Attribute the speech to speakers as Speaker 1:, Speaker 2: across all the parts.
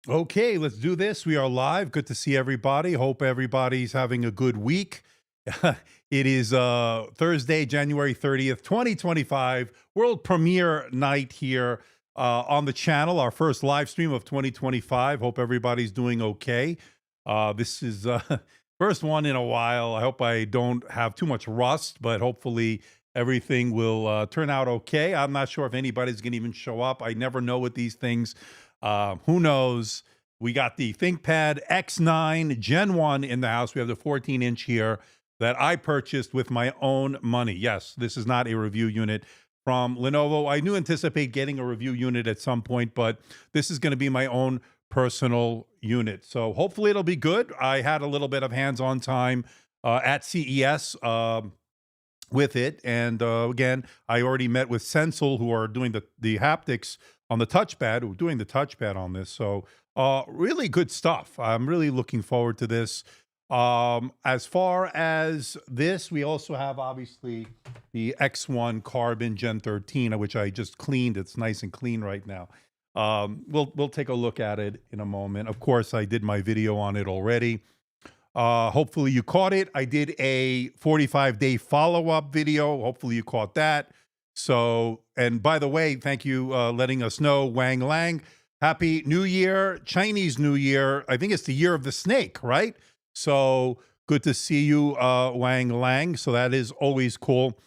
Speaker 1: Okay, let's do this. We are live. Good to see everybody. Hope everybody's having a good week. It is Thursday, January 30th, 2025, world premiere night here on the channel, our first live stream of 2025. Hope everybody's doing okay. This is first one in a while. I hope I don't have too much rust, but hopefully everything will turn out okay. I'm not sure if anybody's going to even show up. I never know with these things. Who knows? We got the ThinkPad X9 Gen 1 in the house. We have the 14-inch here that I purchased with my own money. Yes, this is not a review unit from Lenovo. I do anticipate getting a review unit at some point, but this is going to be my own personal unit. So hopefully it'll be good. I had a little bit of hands-on time at CES with it. And again, I already met with Sensil, who are doing the haptics on the touchpad, who are doing the touchpad on this. So really good stuff. I'm really looking forward to this. As far as this, we also have obviously the X1 Carbon Gen 13, which I just cleaned. It's nice and clean right now. We'll take a look at it in a moment. Of course, I did my video on it already. Hopefully you caught it. I did a 45-day follow-up video. Hopefully you caught that. So, and by the way, thank you letting us know, Wang Lang. Happy New Year, Chinese New Year. I think it's the year of the snake, right? So good to see you, Wang Lang. So that is always cool.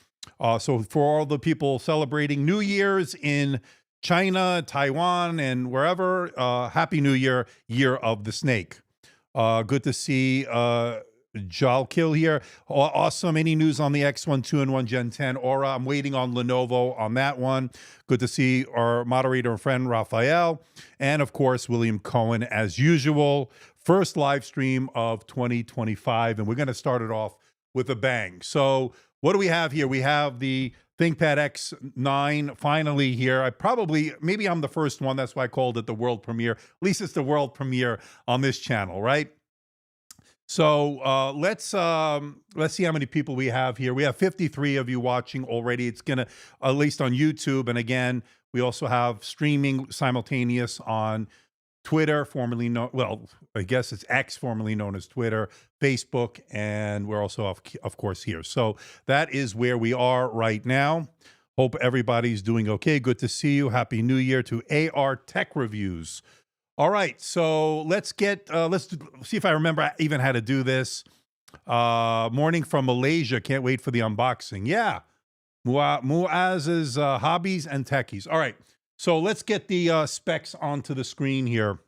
Speaker 1: So for all the people celebrating New Year's in China, Taiwan, and wherever, Happy New Year, year of the snake. Good to see Jalkil here. Awesome. Any news on the X1 2-in-1 Gen 10 Aura? I'm waiting on Lenovo on that one. Good to see our moderator and friend Raphael. And of course, William Cohen as usual. First live stream of 2025. And we're going to start it off with a bang. So what do we have here? We have the ThinkPad X9 finally here. Maybe I'm the first one. That's why I called it the world premiere. At least it's the world premiere on this channel, right? So let's see how many people we have here. We have 53 of you watching already. It's gonna, at least on YouTube. And again, we also have streaming simultaneous on Twitter, formerly known, well, I guess it's X, formerly known as Twitter, Facebook, and we're also, of course, here. So that is where we are right now. Hope everybody's doing okay. Good to see you. Happy New Year to AR Tech Reviews. All right, so let's see if I remember even how to do this. Morning from Malaysia. Can't wait for the unboxing. Yeah, Muaz's hobbies and techies. All right, So let's get the specs onto the screen here.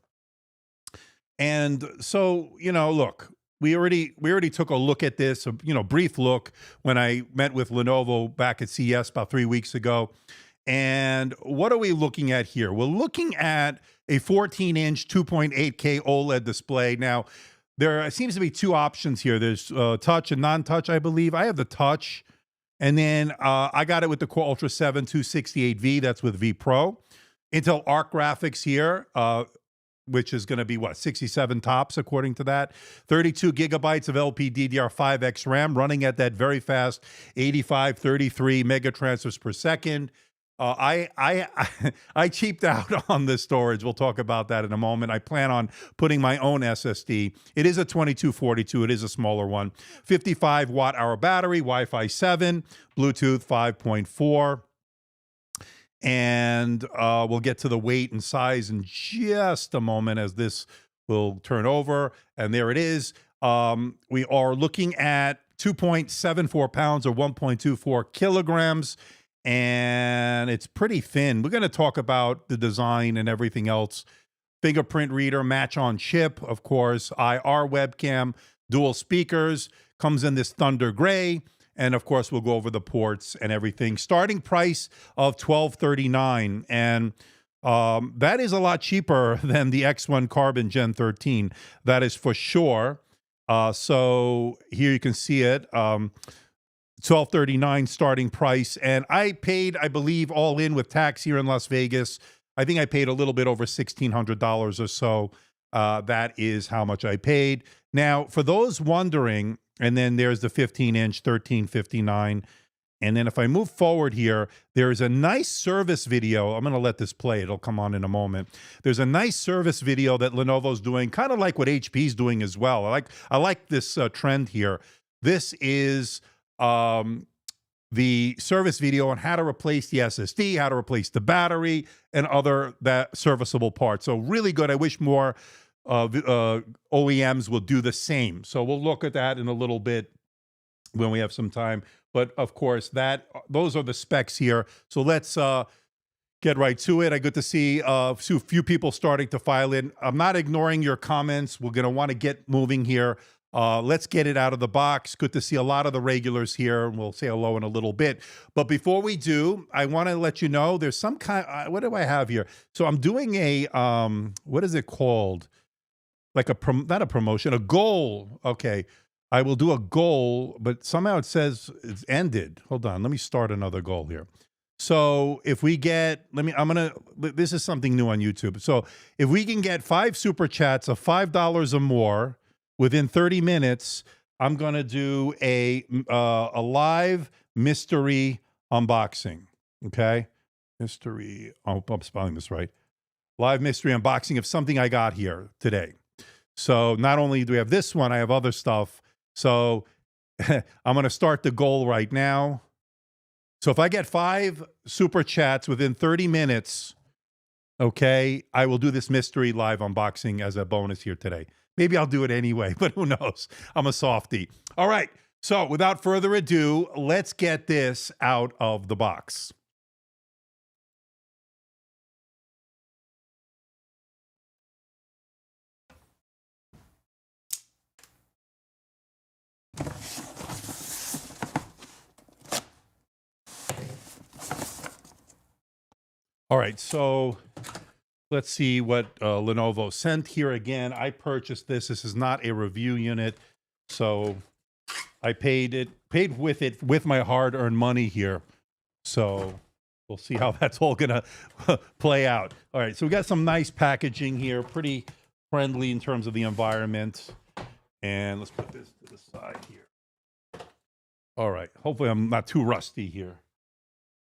Speaker 1: And so, look, we already took a look at this, brief look when I met with Lenovo back at CES about 3 weeks ago. And what are we looking at here? We're looking at a 14-inch 2.8K OLED display. Now, there seems to be two options here. There's touch and non-touch, I believe. I have the touch, and then I got it with the Core Ultra 7 268V. That's with V Pro. Intel Arc graphics here, which is going to be, 67 tops, according to that. 32 gigabytes of LPDDR5X RAM, running at that very fast 8533 megatransfers per second. I cheaped out on this storage. We'll talk about that in a moment. I plan on putting my own SSD. It is a 2242. It is a smaller one. 55 watt-hour battery, Wi-Fi 7, Bluetooth 5.4. And we'll get to the weight and size in just a moment as this will turn over. And there it is. We are looking at 2.74 pounds or 1.24 kilograms. And it's pretty thin. We're going to talk about the design and everything else. Fingerprint reader, match on chip, of course, IR webcam, dual speakers, comes in this Thunder Gray. And of course, we'll go over the ports and everything. Starting price of $1239. And that is a lot cheaper than the X1 Carbon Gen 13. That is for sure. So here you can see it. $1239 starting price. And I paid, I believe, all in with tax here in Las Vegas. I think I paid a little bit over $1,600 or so. That is how much I paid. Now, for those wondering, and then there's the 15-inch, $1359. And then if I move forward here, there's a nice service video. I'm going to let this play. It'll come on in a moment. There's a nice service video that Lenovo's doing, kind of like what HP's doing as well. I like this trend here. This is the service video on how to replace the SSD, how to replace the battery, and other that serviceable parts. So really good. I wish more OEMs will do the same. So we'll look at that in a little bit when we have some time. But of course, those are the specs here. So let's get right to it. I get to see a few people starting to file in. I'm not ignoring your comments. We're going to want to get moving here. Let's get it out of the box. Good to see a lot of the regulars here, and we'll say hello in a little bit. But before we do, I want to let you know there's some kind. What do I have here? So I'm doing a what is it called? Like not a promotion, a goal. Okay, I will do a goal, but somehow it says it's ended. Hold on, let me start another goal here. So if we get, this is something new on YouTube. So if we can get 5 super chats of $5 or more within 30 minutes, I'm going to do a live mystery unboxing. Okay? Mystery, I'm spelling this right. Live mystery unboxing of something I got here today. So not only do we have this one, I have other stuff. So I'm going to start the goal right now. So if I get 5 super chats within 30 minutes, okay, I will do this mystery live unboxing as a bonus here today. Maybe I'll do it anyway, but who knows? I'm a softie. All right. So without further ado, let's get this out of the box. All right, so let's see what Lenovo sent here again. I purchased this. This is not a review unit, so I paid with my hard-earned money here. So we'll see how that's all gonna play out. All right, so we got some nice packaging here, pretty friendly in terms of the environment. And let's put this to the side here. All right, hopefully I'm not too rusty here.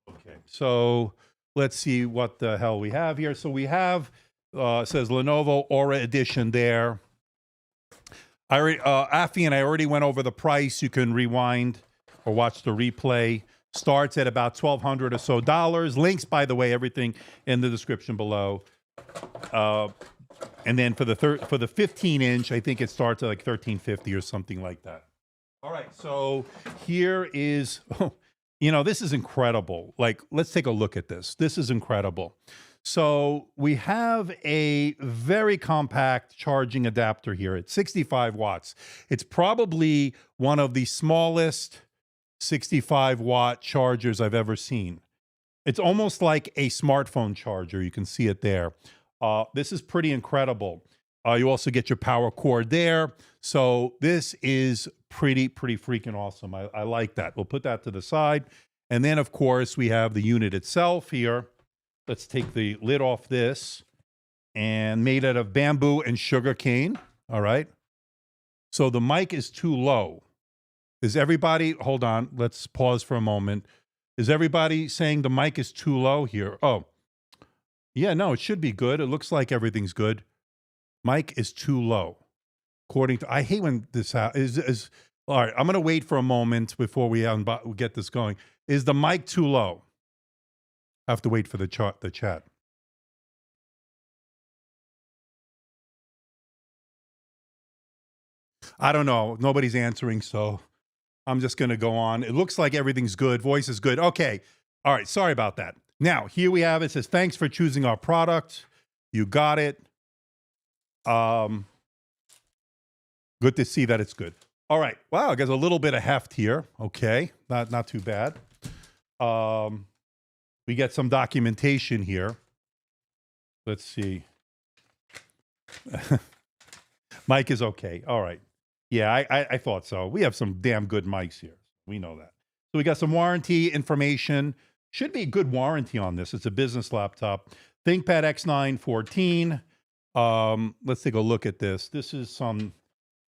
Speaker 1: Okay, so let's see what the hell we have here. So we have, it says Lenovo Aura Edition there. Afi and I already went over the price. You can rewind or watch the replay. Starts at about $1,200 or so dollars. Links, by the way, everything in the description below. And then for the 15-inch, I think it starts at like $1,350 or something like that. All right, so here is... This is incredible. Like, let's take a look at this. This is incredible. So we have a very compact charging adapter here at 65 watts. It's probably one of the smallest 65-watt chargers I've ever seen. It's almost like a smartphone charger. You can see it there. This is pretty incredible. You also get your power cord there. So this is pretty freaking awesome. I like that. We'll put that to the side. And then, of course, we have the unit itself here. Let's take the lid off this. And made out of bamboo and sugar cane. All right. So the mic is too low. Is everybody, hold on, let's pause for a moment. Is everybody saying the mic is too low here? Oh, yeah, no, it should be good. It looks like everything's good. Mic is too low. According to, I hate when this is all right, I'm going to wait for a moment before we get this going. Is the mic too low? I have to wait for the chat. I don't know. Nobody's answering, so I'm just going to go on. It looks like everything's good. Voice is good. Okay. All right. Sorry about that. Now, here we have it. It says, thanks for choosing our product. You got it. Good to see that it's good. All right. Wow. I guess a little bit of heft here. Okay. Not too bad. We get some documentation here. Let's see. Mic is okay. All right. Yeah, I thought so. We have some damn good mics here. We know that. So we got some warranty information. Should be a good warranty on this. It's a business laptop. ThinkPad X9 14. Let's take a look at this. This is some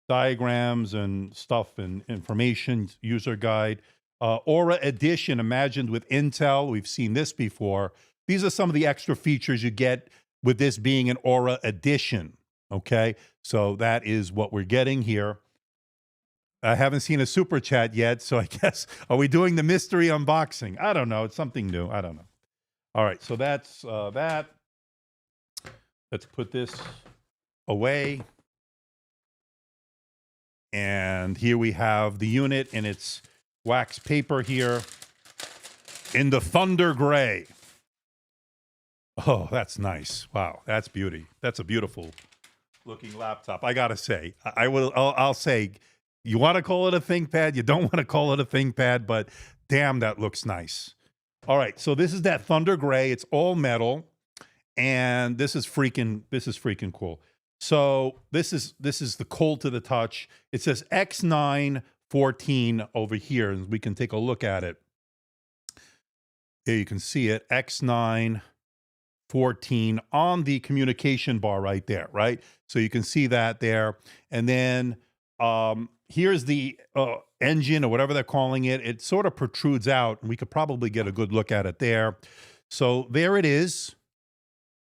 Speaker 1: diagrams and stuff and information, user guide. Aura Edition, imagined with Intel. We've seen this before. These are some of the extra features you get with this being an Aura Edition. Okay, so that is what we're getting here. I haven't seen a super chat yet, so I guess, are we doing the mystery unboxing? I don't know. It's something new. I don't know. All right, so that's that. Let's put this away. And here we have the unit in its wax paper here in the Thunder Gray. Oh, that's nice. Wow, that's beauty. That's a beautiful looking laptop. I gotta say, I'll say, you want to call it a ThinkPad, you don't want to call it a ThinkPad, but damn, that looks nice. All right, so this is that Thunder Gray. It's all metal, and this is freaking cool. So this is the cold to the touch. It says X9 14 over here, and we can take a look at it. There you can see it, X9 14 on the communication bar right there, right? So you can see that there. And then here's the engine, or whatever they're calling it. It sort of protrudes out, and we could probably get a good look at it there. So there it is.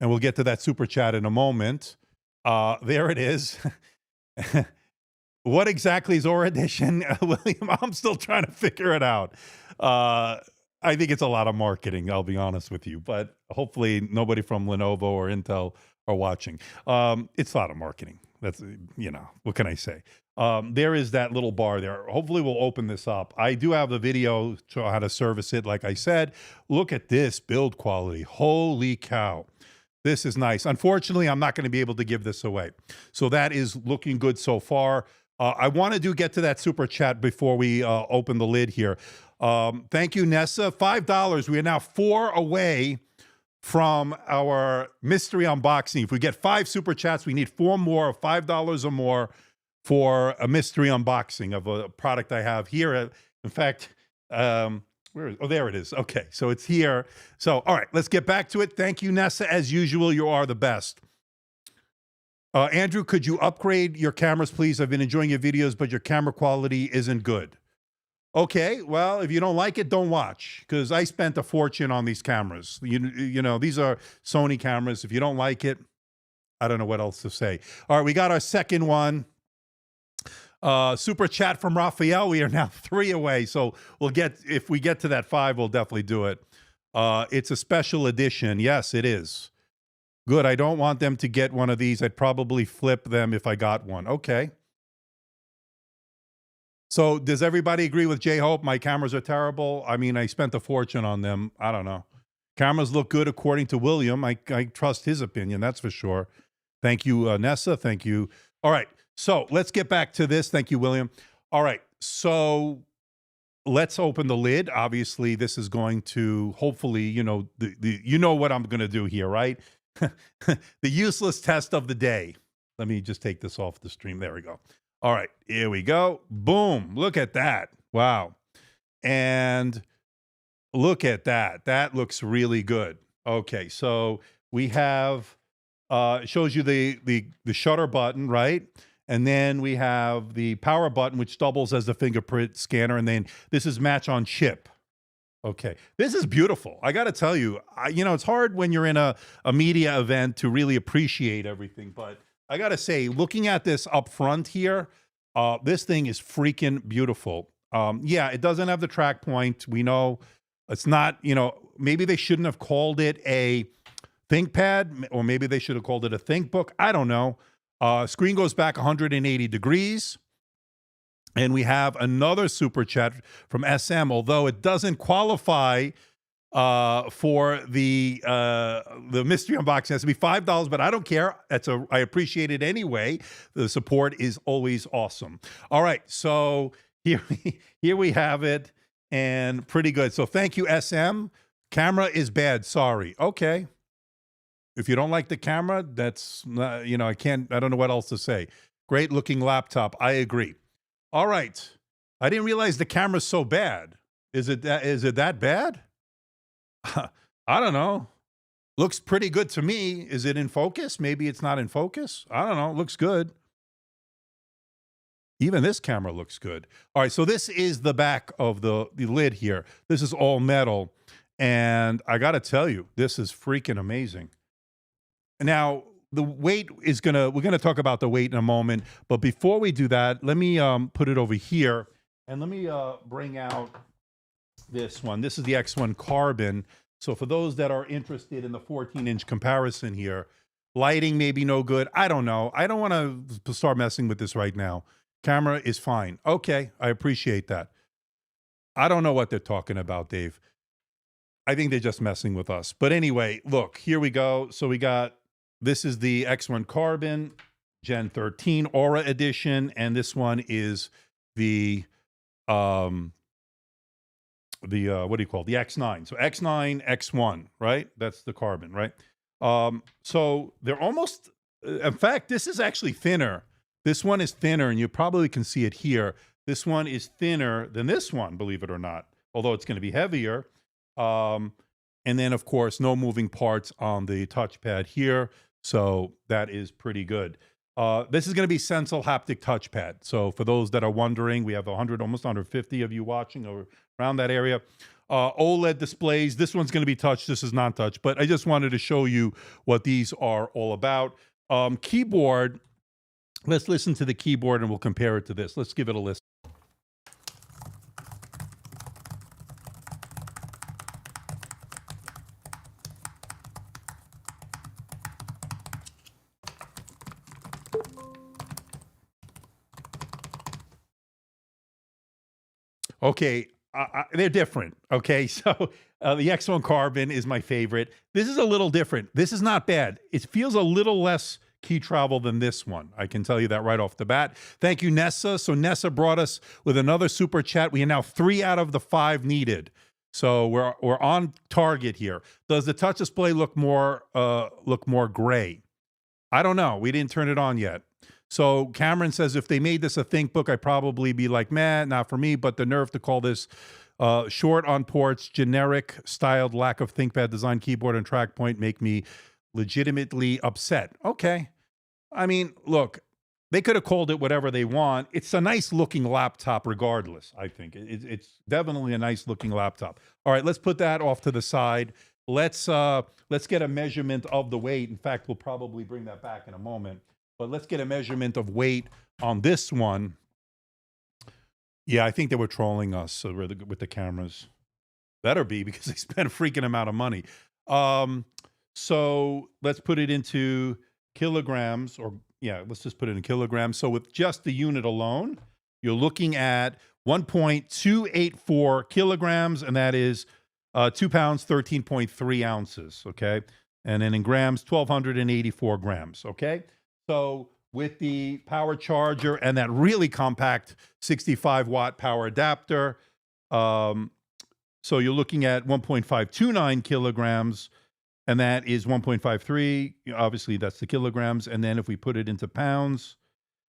Speaker 1: And we'll get to that super chat in a moment. There it is. What exactly is Aura Edition, William? I'm still trying to figure it out. I think it's a lot of marketing, I'll be honest with you, but hopefully nobody from Lenovo or Intel are watching. It's a lot of marketing. That's, what can I say? There is that little bar there. Hopefully we'll open this up. I do have the video to how to service it. Like I said, look at this build quality. Holy cow. This is nice. Unfortunately, I'm not going to be able to give this away. So that is looking good so far. I want to get to that super chat before we open the lid here. Thank you, Nessa. $5. We are now 4 away from our mystery unboxing. If we get 5 super chats, we need 4 more of $5 or more for a mystery unboxing of a product I have here. In fact, there it is. Okay, so it's here. So, all right, let's get back to it. Thank you, Nessa. As usual, you are the best. Andrew, could you upgrade your cameras, please? I've been enjoying your videos, but your camera quality isn't good. Okay, well, if you don't like it, don't watch, because I spent a fortune on these cameras. You know, these are Sony cameras. If you don't like it, I don't know what else to say. All right, we got our second one. Super chat from Raphael. We are now 3 away, so if we get to that 5, we'll definitely do it. It's a special edition. Yes, it is. Good. I don't want them to get one of these. I'd probably flip them if I got one. Okay. So does everybody agree with J-Hope? My cameras are terrible. I mean, I spent a fortune on them. I don't know. Cameras look good according to William. I trust his opinion, that's for sure. Thank you, Nessa. Thank you. All right. So let's get back to this. Thank you, William. All right. So let's open the lid. Obviously, this is going to hopefully, you know what I'm going to do here, right? The useless test of the day. Let me just take this off the stream. There we go. All right, here we go. Boom. Look at that. Wow. And look at that. That looks really good. Okay, so we have it shows you the shutter button, right? And then we have the power button, which doubles as the fingerprint scanner. And then this is match on chip. Okay, this is beautiful. I got to tell you, it's hard when you're in a media event to really appreciate everything. But I got to say, looking at this up front here, this thing is freaking beautiful. Yeah, it doesn't have the track point. We know it's not, maybe they shouldn't have called it a ThinkPad, or maybe they should have called it a ThinkBook. I don't know. Screen goes back 180 degrees. And we have another super chat from SM, although it doesn't qualify for the mystery unboxing. It has to be $5, but I don't care. I appreciate it anyway. The support is always awesome. All right, so here we have it, and pretty good. So thank you, SM. Camera is bad. Sorry. Okay. If you don't like the camera, that's I don't know what else to say. Great looking laptop. I agree. All right. I didn't realize the camera's so bad. Is it that bad? I don't know. Looks pretty good to me. Is it in focus? Maybe it's not in focus. I don't know. Looks good. Even this camera looks good. All right, so this is the back of the lid here. This is all metal. And I got to tell you, this is freaking amazing. Now, the weight is we're going to talk about the weight in a moment. But before we do that, let me put it over here. And let me bring out this one. This is the X1 Carbon. So for those that are interested in the 14-inch comparison here, lighting may be no good. I don't know. I don't want to start messing with this right now. Camera is fine. Okay, I appreciate that. I don't know what they're talking about, Dave. I think they're just messing with us. But anyway, look, here we go. So this is the X1 Carbon Gen 13 Aura Edition, and this one is the what do you call it? The X9. So X9, X1, right? That's the Carbon, right? So they're almost, in fact, this is actually thinner. This one is thinner, and you probably can see it here. This one is thinner than this one, believe it or not, although it's going to be heavier. And then, of course, no moving parts on the touchpad here. So that is pretty good. This is going to be Sensal haptic touchpad. So for those that are wondering, we have almost 150 of you watching or around that area. OLED displays. This one's going to be touch. This is not touch. But I just wanted to show you what these are all about. Keyboard. Let's listen to the keyboard and we'll compare it to this. Let's give it a listen. Okay, they're different. Okay, so the X1 Carbon is my favorite. This is a little different. This is not bad. It feels a little less key travel than this one. I can tell you that right off the bat. Thank you, Nessa. So Nessa brought us with another super chat. We are now 3 out of the 5 needed. So we're on target here. Does the touch display look more gray? I don't know. We didn't turn it on yet. So Cameron says, if they made this a ThinkBook, I'd probably be like, man, not for me. But the nerve to call this short on ports, generic styled, lack of ThinkPad design keyboard and track point make me legitimately upset. Okay. I mean, look, they could have called it whatever they want. It's a nice looking laptop regardless, I think. It's definitely a nice looking laptop. All right, let's put that off to the side. Let's get a measurement of the weight. In fact, we'll probably bring that back in a moment. But let's get a measurement of weight on this one. Yeah, I think they were trolling us with the cameras. Better be, because they spent a freaking amount of money. So let's put it into kilograms, let's just put it in kilograms. So with just the unit alone, you're looking at 1.284 kilograms, and that is 2 pounds, 13.3 ounces, okay? And then in grams, 1,284 grams, okay? So with the power charger and that really compact 65-watt power adapter, so you're looking at 1.529 kilograms, and that is 1.53. Obviously, that's the kilograms. And then if we put it into pounds,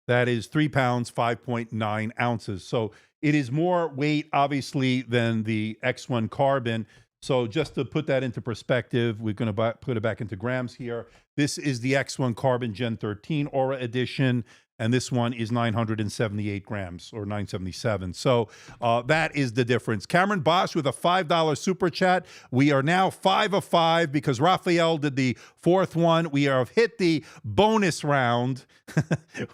Speaker 1: that is 3 pounds, 5.9 ounces. So it is more weight, obviously, than the X1 Carbon. So just to put that into perspective, we're going to put it back into grams here. This is the X1 Carbon Gen 13 Aura Edition, and this one is 978 grams, or 977. So that is the difference. Cameron Bosch with a $5 super chat. We are now 5 of 5 because Raphael did the fourth one. We have hit the bonus round.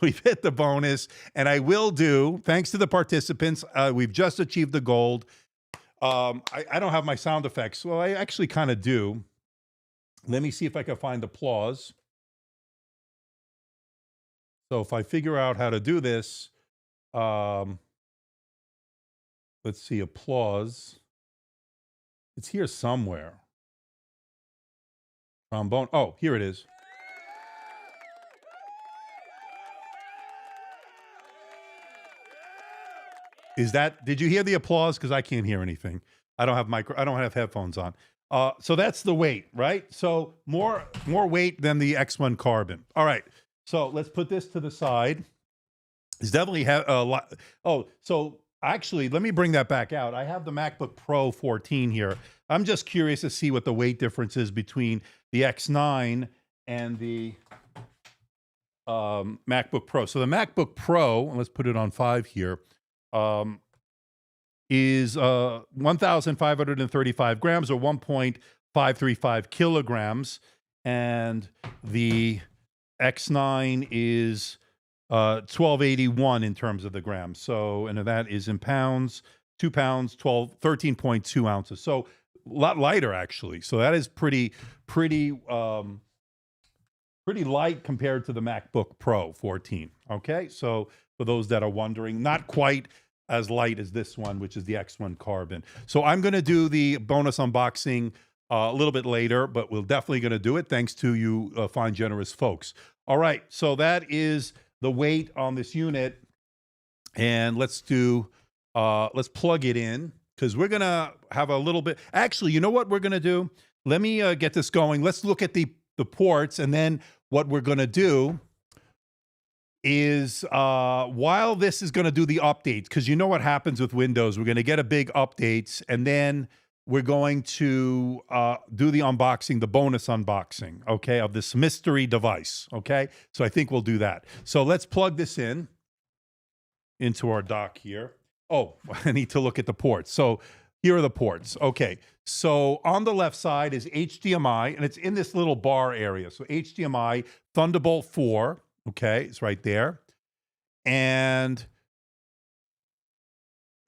Speaker 1: We've hit the bonus, and I will do, thanks to the participants, we've just achieved the gold. I don't have my sound effects. Well, I actually kind of do. Let me see if I can find applause. So if I figure out how to do this, let's see, applause. It's here somewhere. Trombone. Oh, here it is. Is that, did you hear the applause? Because I can't hear anything. I don't have headphones on. So that's the weight, right? So more weight than the X1 Carbon. All right. So let's put this to the side. It's definitely a lot. Oh, so actually, let me bring that back out. I have the MacBook Pro 14 here. I'm just curious to see what the weight difference is between the X9 and the MacBook Pro. So the MacBook Pro, and let's put it on 5 here, is 1,535 grams, or 1.535 kilograms. And the X9 is 1,281 in terms of the grams. So, and that is in pounds, 2 pounds, 13.2 ounces. So a lot lighter, actually. So that is pretty light compared to the MacBook Pro 14. Okay, so for those that are wondering, not quite as light as this one, which is the X1 Carbon. So I'm going to do the bonus unboxing a little bit later, but we're definitely going to do it thanks to you fine, generous folks. All right, so that is the weight on this unit, and let's plug it in, because we're going to have a little bit. Actually, you know what we're going to do? Let me get this going. Let's look at the ports, and then what we're going to do is while this is going to do the updates, because you know what happens with Windows, we're going to get a big updates, and then we're going to do the unboxing, the bonus unboxing, okay, of this mystery device, okay? So I think we'll do that. So let's plug this into our dock here. Oh, I need to look at the ports. So here are the ports. Okay, so on the left side is HDMI, and it's in this little bar area. So HDMI, Thunderbolt 4, okay, it's right there. And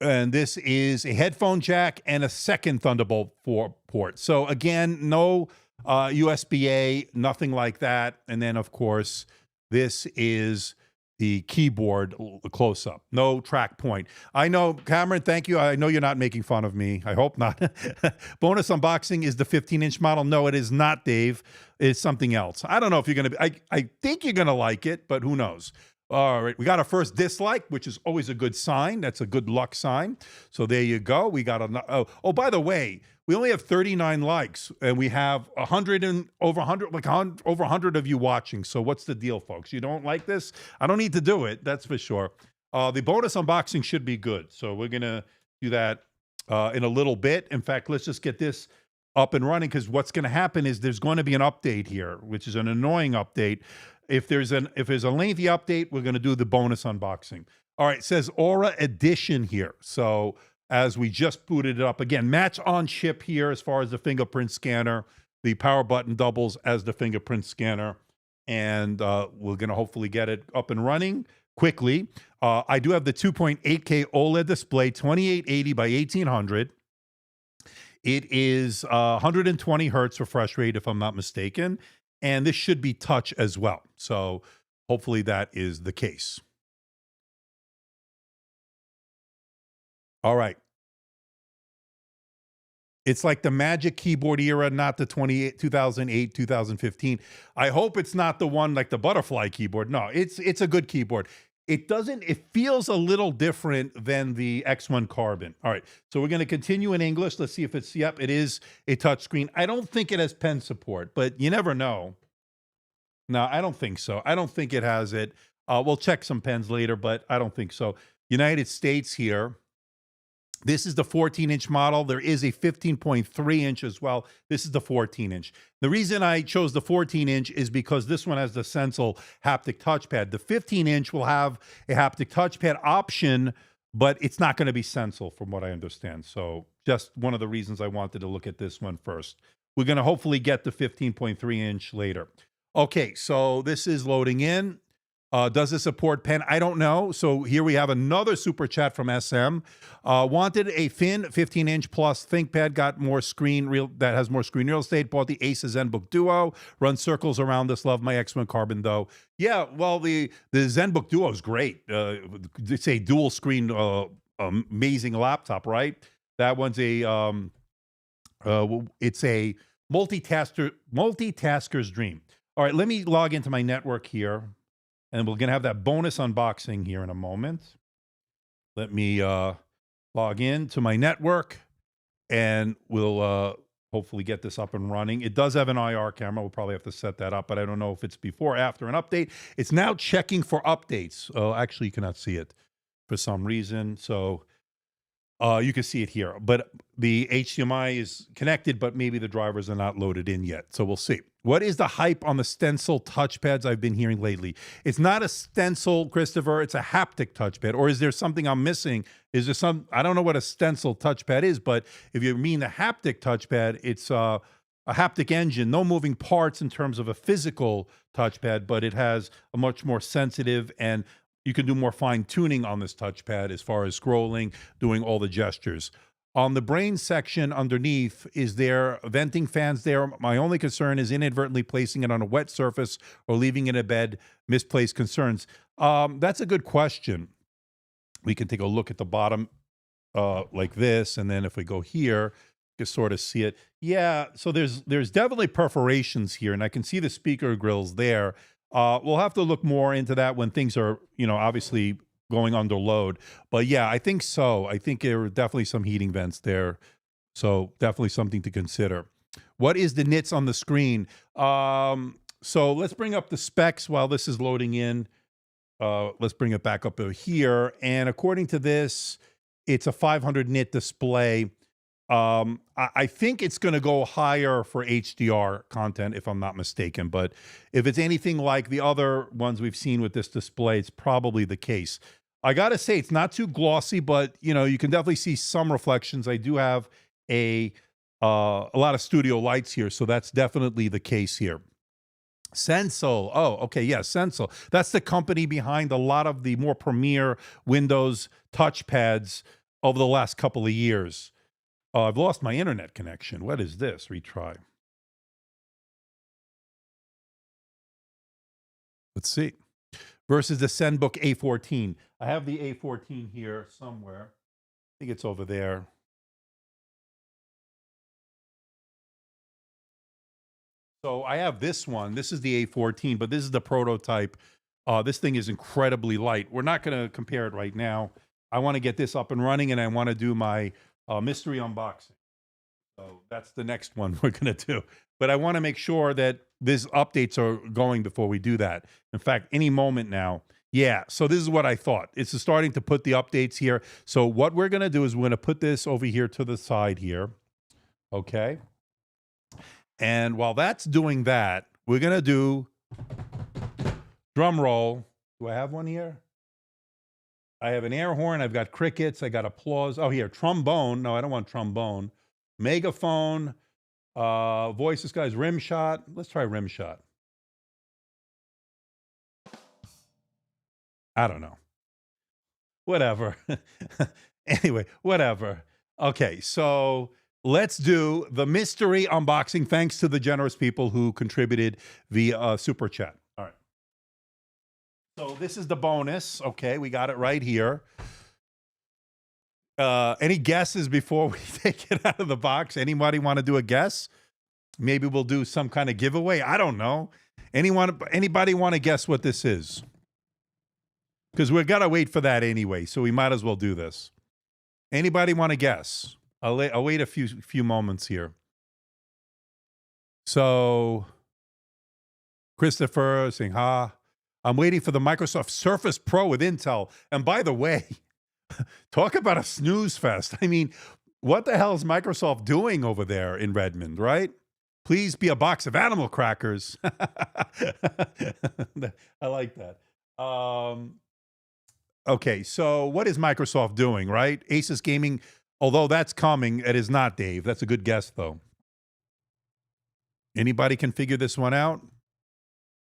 Speaker 1: this is a headphone jack and a second Thunderbolt 4 port. So again, no USB-A, nothing like that. And then, of course, this is the keyboard close-up. No track point. I know, Cameron, thank you. I know you're not making fun of me. I hope not. Bonus unboxing is the 15-inch model. No, it is not, Dave. It's something else. I don't know if you're going to... I think you're going to like it, but who knows? All right, we got our first dislike, which is always a good sign. That's a good luck sign. So there you go. We got a... Oh, by the way, we only have 39 likes, and we have over 100 of you watching. So what's the deal, folks? You don't like this? I don't need to do it, that's for sure. The bonus unboxing should be good. So we're going to do that in a little bit. In fact, let's just get this up and running, because what's going to happen is there's going to be an update here, which is an annoying update. If there's a lengthy update, we're going to do the bonus unboxing. All right, it says Aura Edition here. So as we just booted it up, again, match on chip here as far as the fingerprint scanner. The power button doubles as the fingerprint scanner. And we're going to hopefully get it up and running quickly. I do have the 2.8K OLED display, 2880 by 1800. It is 120 hertz refresh rate, if I'm not mistaken. And this should be touch as well. So hopefully that is the case. All right. It's like the Magic Keyboard era, not the 2008, 2015. I hope it's not the one like the butterfly keyboard. No, it's a good keyboard. It feels a little different than the X1 Carbon. All right, so we're going to continue in English. Let's see if it's, yep, it is a touchscreen. I don't think it has pen support, but you never know. No, I don't think so. I don't think it has it. We'll check some pens later, but I don't think so. United States here. This is the 14-inch model. There is a 15.3-inch as well. This is the 14-inch. The reason I chose the 14-inch is because this one has the Sensel haptic touchpad. The 15-inch will have a haptic touchpad option, but it's not going to be Sensel from what I understand. So just one of the reasons I wanted to look at this one first. We're going to hopefully get the 15.3-inch later. Okay, so this is loading in. Does it support pen? I don't know. So here we have another super chat from SM. Wanted a thin 15-inch plus ThinkPad, got more that has more screen real estate. Bought the Asus ZenBook Duo. Run circles around this. Love my X1 Carbon though. Yeah, well the ZenBook Duo is great. It's a dual screen, amazing laptop, right? That one's it's a multitasker's dream. All right, let me log into my network here. And we're going to have that bonus unboxing here in a moment. Let me log in to my network, and we'll hopefully get this up and running. It does have an IR camera. We'll probably have to set that up, but I don't know if it's before or after an update. It's now checking for updates. Actually, you cannot see it for some reason. So you can see it here. But the HDMI is connected, but maybe the drivers are not loaded in yet. So we'll see. What is the hype on the stencil touchpads I've been hearing lately? It's not a stencil, Christopher. It's a haptic touchpad. Or is there something I'm missing? Is there some, I don't know what a stencil touchpad is, but if you mean the haptic touchpad, it's a haptic engine, no moving parts in terms of a physical touchpad, but it has a much more sensitive, and you can do more fine tuning on this touchpad as far as scrolling, doing all the gestures. On the brain section underneath, is there venting fans there? My only concern is inadvertently placing it on a wet surface or leaving it in bed. Misplaced concerns. That's a good question. We can take a look at the bottom like this, and then if we go here, you can sort of see it. Yeah, so there's definitely perforations here, and I can see the speaker grills there. We'll have to look more into that when things are, obviously going under load. But yeah, I think so. I think there are definitely some heating vents there. So definitely something to consider. What is the nits on the screen? So let's bring up the specs while this is loading in. Let's bring it back up over here. And according to this, it's a 500 nit display. I think it's going to go higher for HDR content, if I'm not mistaken. But if it's anything like the other ones we've seen with this display, it's probably the case. I got to say, it's not too glossy, but, you can definitely see some reflections. I do have a lot of studio lights here, so that's definitely the case here. Sensel. Oh, okay. Yeah, Sensel. That's the company behind a lot of the more premier Windows touchpads over the last couple of years. I've lost my internet connection. What is this? Retry. Let's see. Versus the ZenBook A14. I have the A14 here somewhere. I think it's over there. So I have this one. This is the A14, but this is the prototype. This thing is incredibly light. We're not going to compare it right now. I want to get this up and running, and I want to do my mystery unboxing. So that's the next one we're going to do. But I want to make sure that these updates are going before we do that. In fact, any moment now. Yeah, so this is what I thought. It's starting to put the updates here. So what we're going to do is we're going to put this over here to the side here. Okay. And while that's doing that, we're going to do drum roll. Do I have one here? I have an air horn. I've got crickets. I got applause. Oh, here, trombone. No, I don't want trombone. Megaphone. Voice, this guy's rim shot. Let's try rim shot. I don't know. Whatever. Anyway, whatever. Okay, so let's do the mystery unboxing, thanks to the generous people who contributed via super chat. All right. So this is the bonus. Okay, we got it right here. Any guesses before we take it out of the box? Anybody want to do a guess? Maybe we'll do some kind of giveaway. I don't know. Anybody want to guess what this is? Because we're gonna wait for that anyway, so we might as well do this. Anybody want to guess? I'll wait a few moments here. So, Christopher saying, I'm waiting for the Microsoft Surface Pro with Intel. And by the way, talk about a snooze fest. I mean, what the hell is Microsoft doing over there in Redmond, right? Please be a box of animal crackers. I like that. Okay, so what is Microsoft doing, right? Asus Gaming, although that's coming, it is not, Dave. That's a good guess, though. Anybody can figure this one out?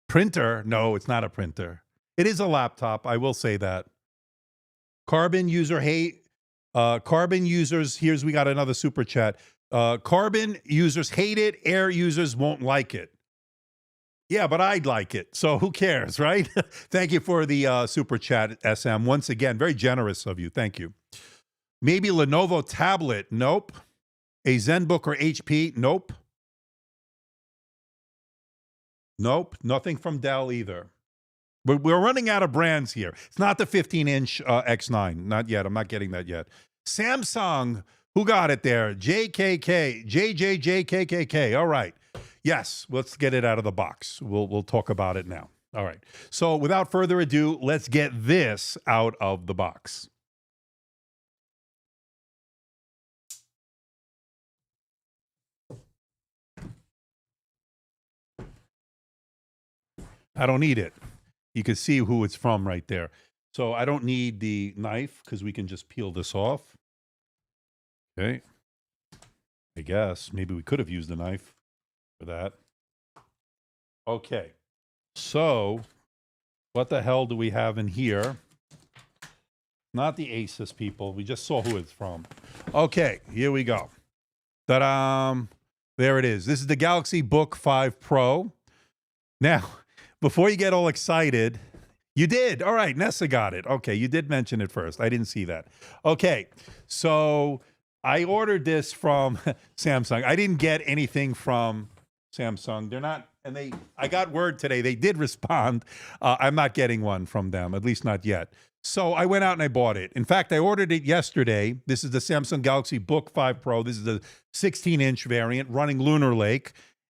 Speaker 1: Printer? No, it's not a printer. It is a laptop, I will say that. Carbon user hate. Carbon users, we got another super chat. Carbon users hate it. Air users won't like it. Yeah, but I'd like it. So who cares, right? Thank you for the super chat, SM. Once again, very generous of you. Thank you. Maybe Lenovo tablet. Nope. A ZenBook or HP. Nope. Nope. Nothing from Dell either. We're running out of brands here. It's not the 15-inch X9. Not yet. I'm not getting that yet. Samsung. Who got it there? JKK. JJJKKK. All right. Yes, let's get it out of the box. We'll talk about it now. All right. So without further ado, let's get this out of the box. I don't need it. You can see who it's from right there. So I don't need the knife because we can just peel this off. Okay. I guess maybe we could have used a knife for that. Okay. So what the hell do we have in here? Not the Asus, people. We just saw who it's from. Okay, here we go. Ta-da! There it is. This is the Galaxy Book 5 Pro. Now, before you get all excited, you did. All right, Nessa got it. Okay, you did mention it first. I didn't see that. Okay, so I ordered this from Samsung. I didn't get anything from Samsung. They're not, and I got word today. They did respond. I'm not getting one from them, at least not yet. So I went out and I bought it. In fact, I ordered it yesterday. This is the Samsung Galaxy Book 5 Pro. This is the 16-inch variant running Lunar Lake.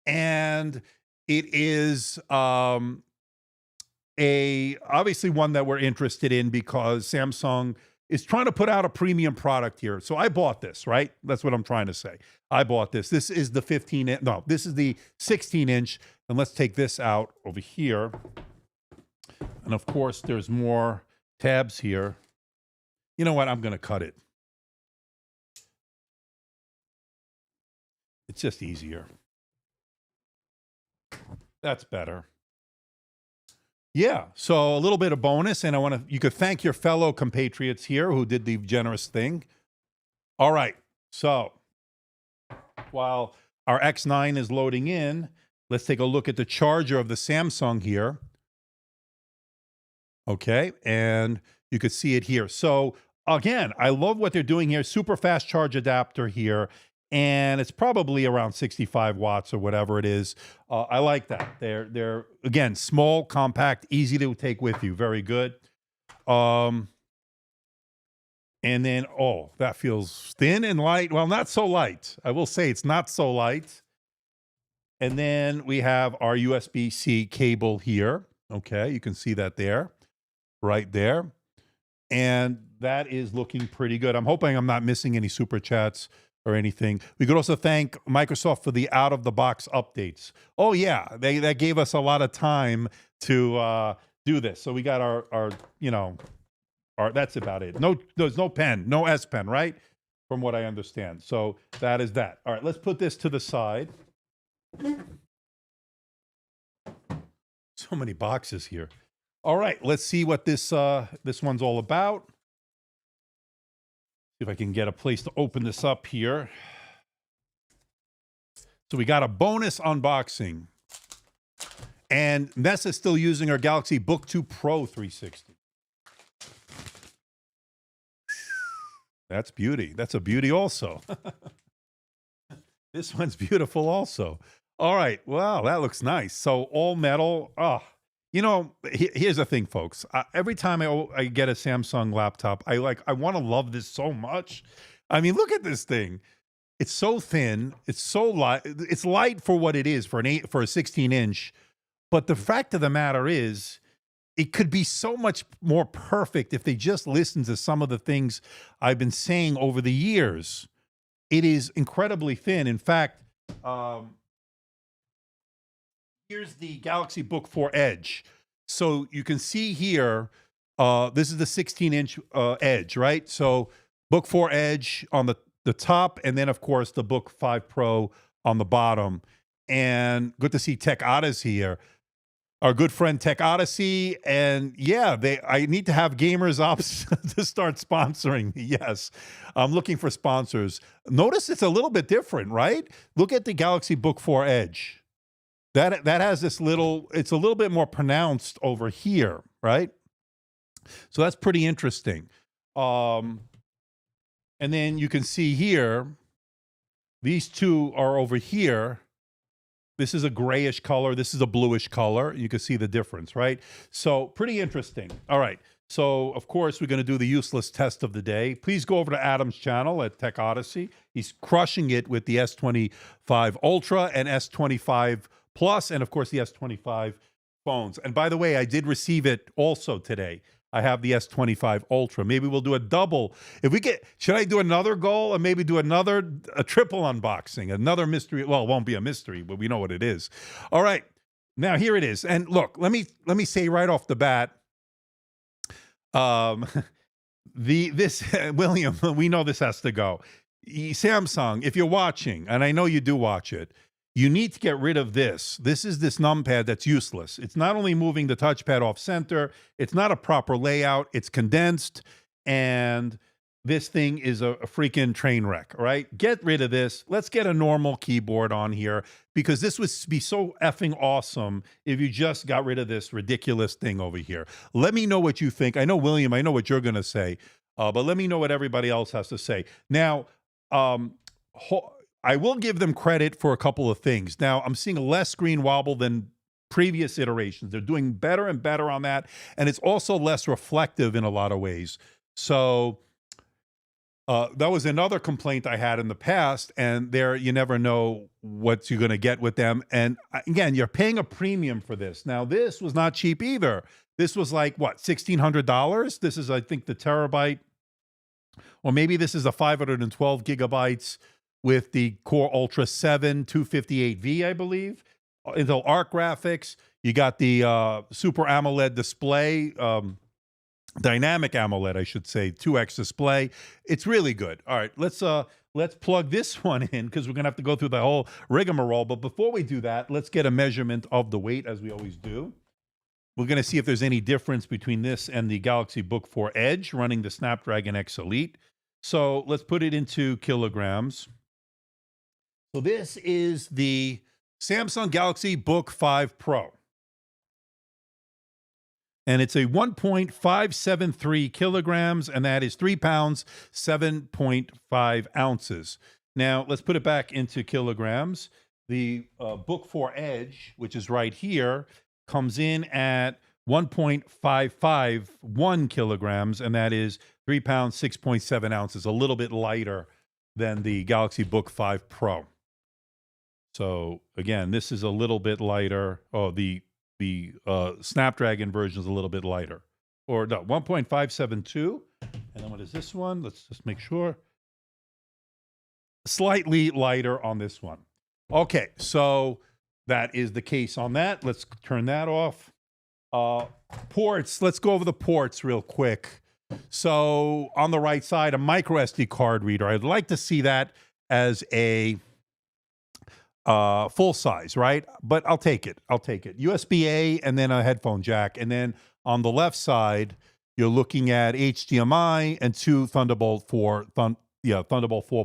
Speaker 1: And it is obviously one that we're interested in because Samsung is trying to put out a premium product here. So I bought this, right? That's what I'm trying to say. I bought this. This is the 15-inch. No, this is the 16-inch. And let's take this out over here. And of course, there's more tabs here. You know what? I'm going to cut it. It's just easier. That's better. Yeah, so a little bit of bonus, and you could thank your fellow compatriots here who did the generous thing. All right, so while our X9 is loading in, let's take a look at the charger of the Samsung here. Okay, and you could see it here. So again, I love what they're doing here. Super fast charge adapter here. And it's probably around 65 watts or whatever it is. I like that. They're again, small, compact, easy to take with you. Very good. And then, that feels thin and light. Well, not so light. I will say it's not so light. And then we have our USB-C cable here. Okay, you can see that there, right there. And that is looking pretty good. I'm hoping I'm not missing any super chats or anything. We could also thank Microsoft for the out-of-the-box updates. Oh, yeah, that gave us a lot of time to do this. So we got our that's about it. No, there's no pen, no S Pen, right? From what I understand. So that is that. All right, let's put this to the side. So many boxes here. All right, let's see what this one's all about. See if I can get a place to open this up here. So we got a bonus unboxing. And Nessa's still using our Galaxy Book 2 Pro 360. That's beauty. That's a beauty also. This one's beautiful also. All right. Wow, that looks nice. So all metal. Oh, here's the thing, folks. Every time I get a Samsung laptop, I want to love this so much. I mean, look at this thing. It's so thin. It's so light. It's light for what it is for a 16-inch. But the fact of the matter is, it could be so much more perfect if they just listen to some of the things I've been saying over the years. It is incredibly thin. In fact, um, here's the Galaxy Book 4 Edge. So you can see here, this is the 16-inch Edge, right? So Book 4 Edge on the top, and then, of course, the Book 5 Pro on the bottom. And good to see Tech Odyssey here. Our good friend Tech Odyssey, and yeah, I need to have Gamers Ops to start sponsoring me. Yes, I'm looking for sponsors. Notice it's a little bit different, right? Look at the Galaxy Book 4 Edge. That has this little, it's a little bit more pronounced over here, right? So that's pretty interesting. And then you can see here, these two are over here. This is a grayish color. This is a bluish color. You can see the difference, right? So pretty interesting. All right. So, of course, we're going to do the useless test of the day. Please go over to Adam's channel at Tech Odyssey. He's crushing it with the S25 Ultra and S25 Plus, and, of course, the S25 phones. And by the way, I did receive it also today. I have the S25 Ultra. Maybe we'll do a double. Should I do another goal and maybe do a triple unboxing, another mystery? Well, it won't be a mystery, but we know what it is. All right. Now here it is. And look, let me say right off the bat, William, we know this has to go. Samsung, if you're watching, and I know you do watch it, you need to get rid of this. This is this numpad that's useless. It's not only moving the touchpad off center, it's not a proper layout, it's condensed, and this thing is a freaking train wreck, all right? Get rid of this. Let's get a normal keyboard on here, because this would be so effing awesome if you just got rid of this ridiculous thing over here. Let me know what you think. I know, William, I know what you're going to say, but let me know what everybody else has to say. Now, I will give them credit for a couple of things. Now, I'm seeing less screen wobble than previous iterations. They're doing better and better on that, and it's also less reflective in a lot of ways. So that was another complaint I had in the past, and there you never know what you're going to get with them. And again, you're paying a premium for this. Now, this was not cheap either. This was like, what, $1,600? This is, I think, the terabyte, or maybe this is a 512 gigabytes with the Core Ultra 7 258V, I believe. Intel Arc graphics. You got the Super AMOLED display, dynamic AMOLED, I should say, 2x display. It's really good. All right, let's plug this one in, because we're going to have to go through the whole rigmarole. But before we do that, let's get a measurement of the weight, as we always do. We're going to see if there's any difference between this and the Galaxy Book 4 Edge running the Snapdragon X Elite. So let's put it into kilograms. So this is the Samsung Galaxy Book 5 Pro. And it's a 1.573 kilograms, and that is 3 pounds, 7.5 ounces. Now, let's put it back into kilograms. The Book 4 Edge, which is right here, comes in at 1.551 kilograms, and that is 3 pounds, 6.7 ounces, a little bit lighter than the Galaxy Book 5 Pro. So again, this is a little bit lighter. Oh, the Snapdragon version is a little bit lighter. Or no, 1.572. And then what is this one? Let's just make sure. Slightly lighter on this one. Okay, so that is the case on that. Let's turn that off. Ports, let's go over the ports real quick. So on the right side, a micro SD card reader. I'd like to see that as a full size, right? But I'll take it. USB-A and then a headphone jack. And then on the left side, you're looking at HDMI and two Thunderbolt 4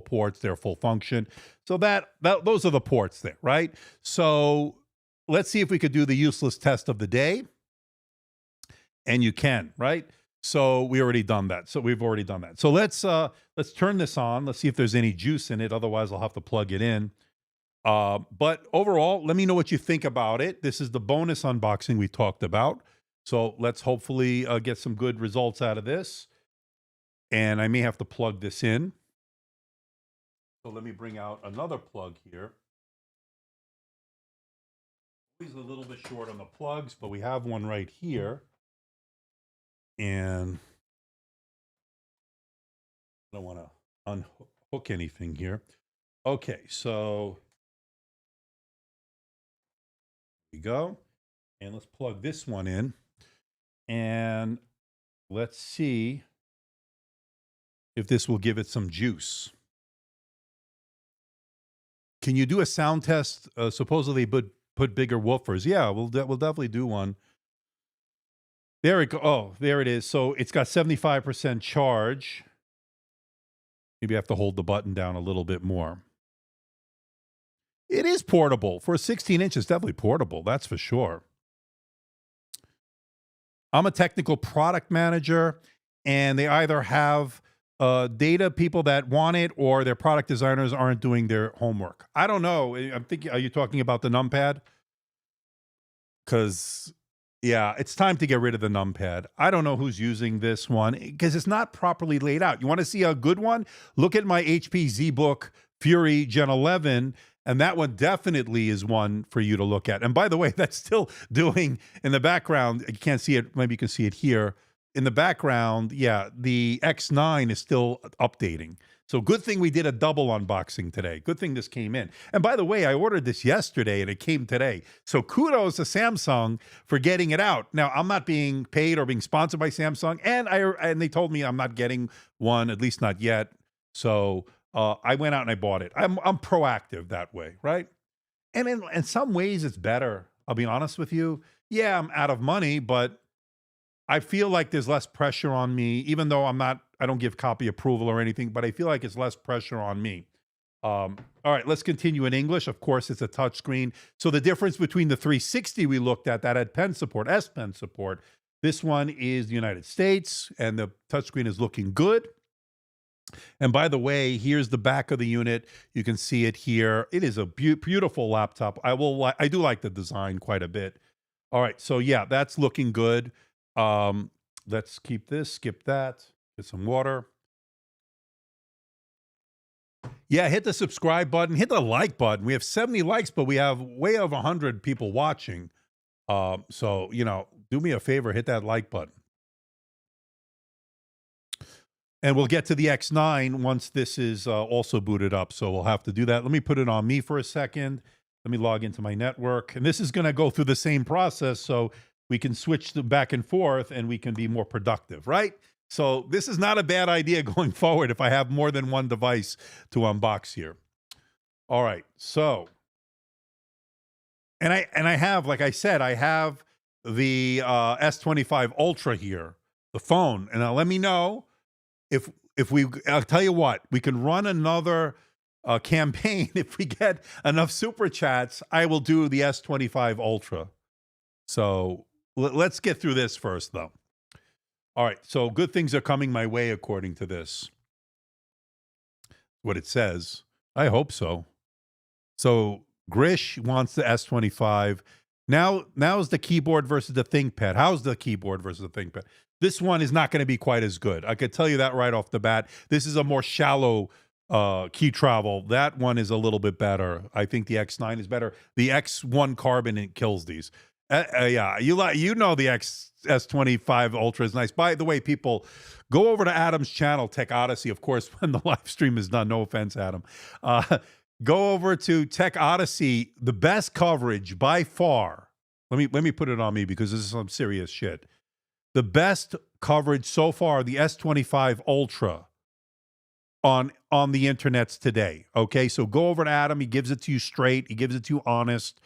Speaker 1: ports. They're full function. So those are the ports there, right? So let's see if we could do the useless test of the day. And you can, right? So we already done that. So we've already done that. So let's turn this on. Let's see if there's any juice in it. Otherwise, I'll have to plug it in. But overall, let me know what you think about it. This is the bonus unboxing we talked about. So let's hopefully get some good results out of this. And I may have to plug this in. So let me bring out another plug here. Always a little bit short on the plugs, but we have one right here. And I don't want to unhook anything here. Okay, so here we go. And let's plug this one in. And let's see if this will give it some juice. Can you do a sound test? Supposedly put bigger woofers. Yeah, we'll definitely do one. There it go. Oh, there it is. So it's got 75% charge. Maybe I have to hold the button down a little bit more. It is portable. For a 16 inch, it's definitely portable. That's for sure. I'm a technical product manager, and they either have data people that want it or their product designers aren't doing their homework. I don't know. I'm thinking, are you talking about the numpad? Because, yeah, it's time to get rid of the numpad. I don't know who's using this one because it's not properly laid out. You want to see a good one? Look at my HP ZBook Fury Gen 11. And that one definitely is one for you to look at. And by the way, that's still doing in the background. You can't see it. Maybe you can see it here. In the background, yeah, the X9 is still updating. So good thing we did a double unboxing today. Good thing this came in. And by the way, I ordered this yesterday and it came today. So kudos to Samsung for getting it out. Now, I'm not being paid or being sponsored by Samsung. And they told me I'm not getting one, at least not yet. So I went out and I bought it. I'm proactive that way, right? And in some ways, it's better. I'll be honest with you. Yeah, I'm out of money, but I feel like there's less pressure on me, even though I don't give copy approval or anything, but I feel like it's less pressure on me. All right, let's continue in English. Of course, it's a touchscreen. So the difference between the 360 we looked at that had pen support, S Pen support. This one is the United States, and the touchscreen is looking good. And by the way, here's the back of the unit. You can see it here. It is a beautiful laptop. I do like the design quite a bit. All right, so yeah, that's looking good. Let's keep this, skip that, get some water. Yeah, hit the subscribe button, hit the like button. We have 70 likes, but we have way over 100 people watching. So, do me a favor, hit that like button. And we'll get to the X9 once this is also booted up. So we'll have to do that. Let me put it on me for a second. Let me log into my network. And this is going to go through the same process so we can switch back and forth and we can be more productive, right? So this is not a bad idea going forward if I have more than one device to unbox here. All right. So, and I have, like I said, I have the S25 Ultra here, the phone. And now let me know I'll tell you what, we can run another campaign. If we get enough super chats, I will do the S25 Ultra. So let's get through this first, though. All right. So good things are coming my way, according to this. What it says. I hope so. So Grish wants the S25. Now's the keyboard versus the ThinkPad. How's the keyboard versus the ThinkPad? This one is not going to be quite as good. I could tell you that right off the bat. This is a more shallow key travel. That one is a little bit better. I think the X9 is better. The X1 Carbon, it kills these. Yeah, the S25 Ultra is nice. By the way, people, go over to Adam's channel, Tech Odyssey. Of course, when the live stream is done. No offense, Adam. Go over to Tech Odyssey. The best coverage by far. Let me put it on me because this is some serious shit. The best coverage so far, the S25 Ultra on the internets today. Okay, so go over to Adam. He gives it to you straight. He gives it to you honest.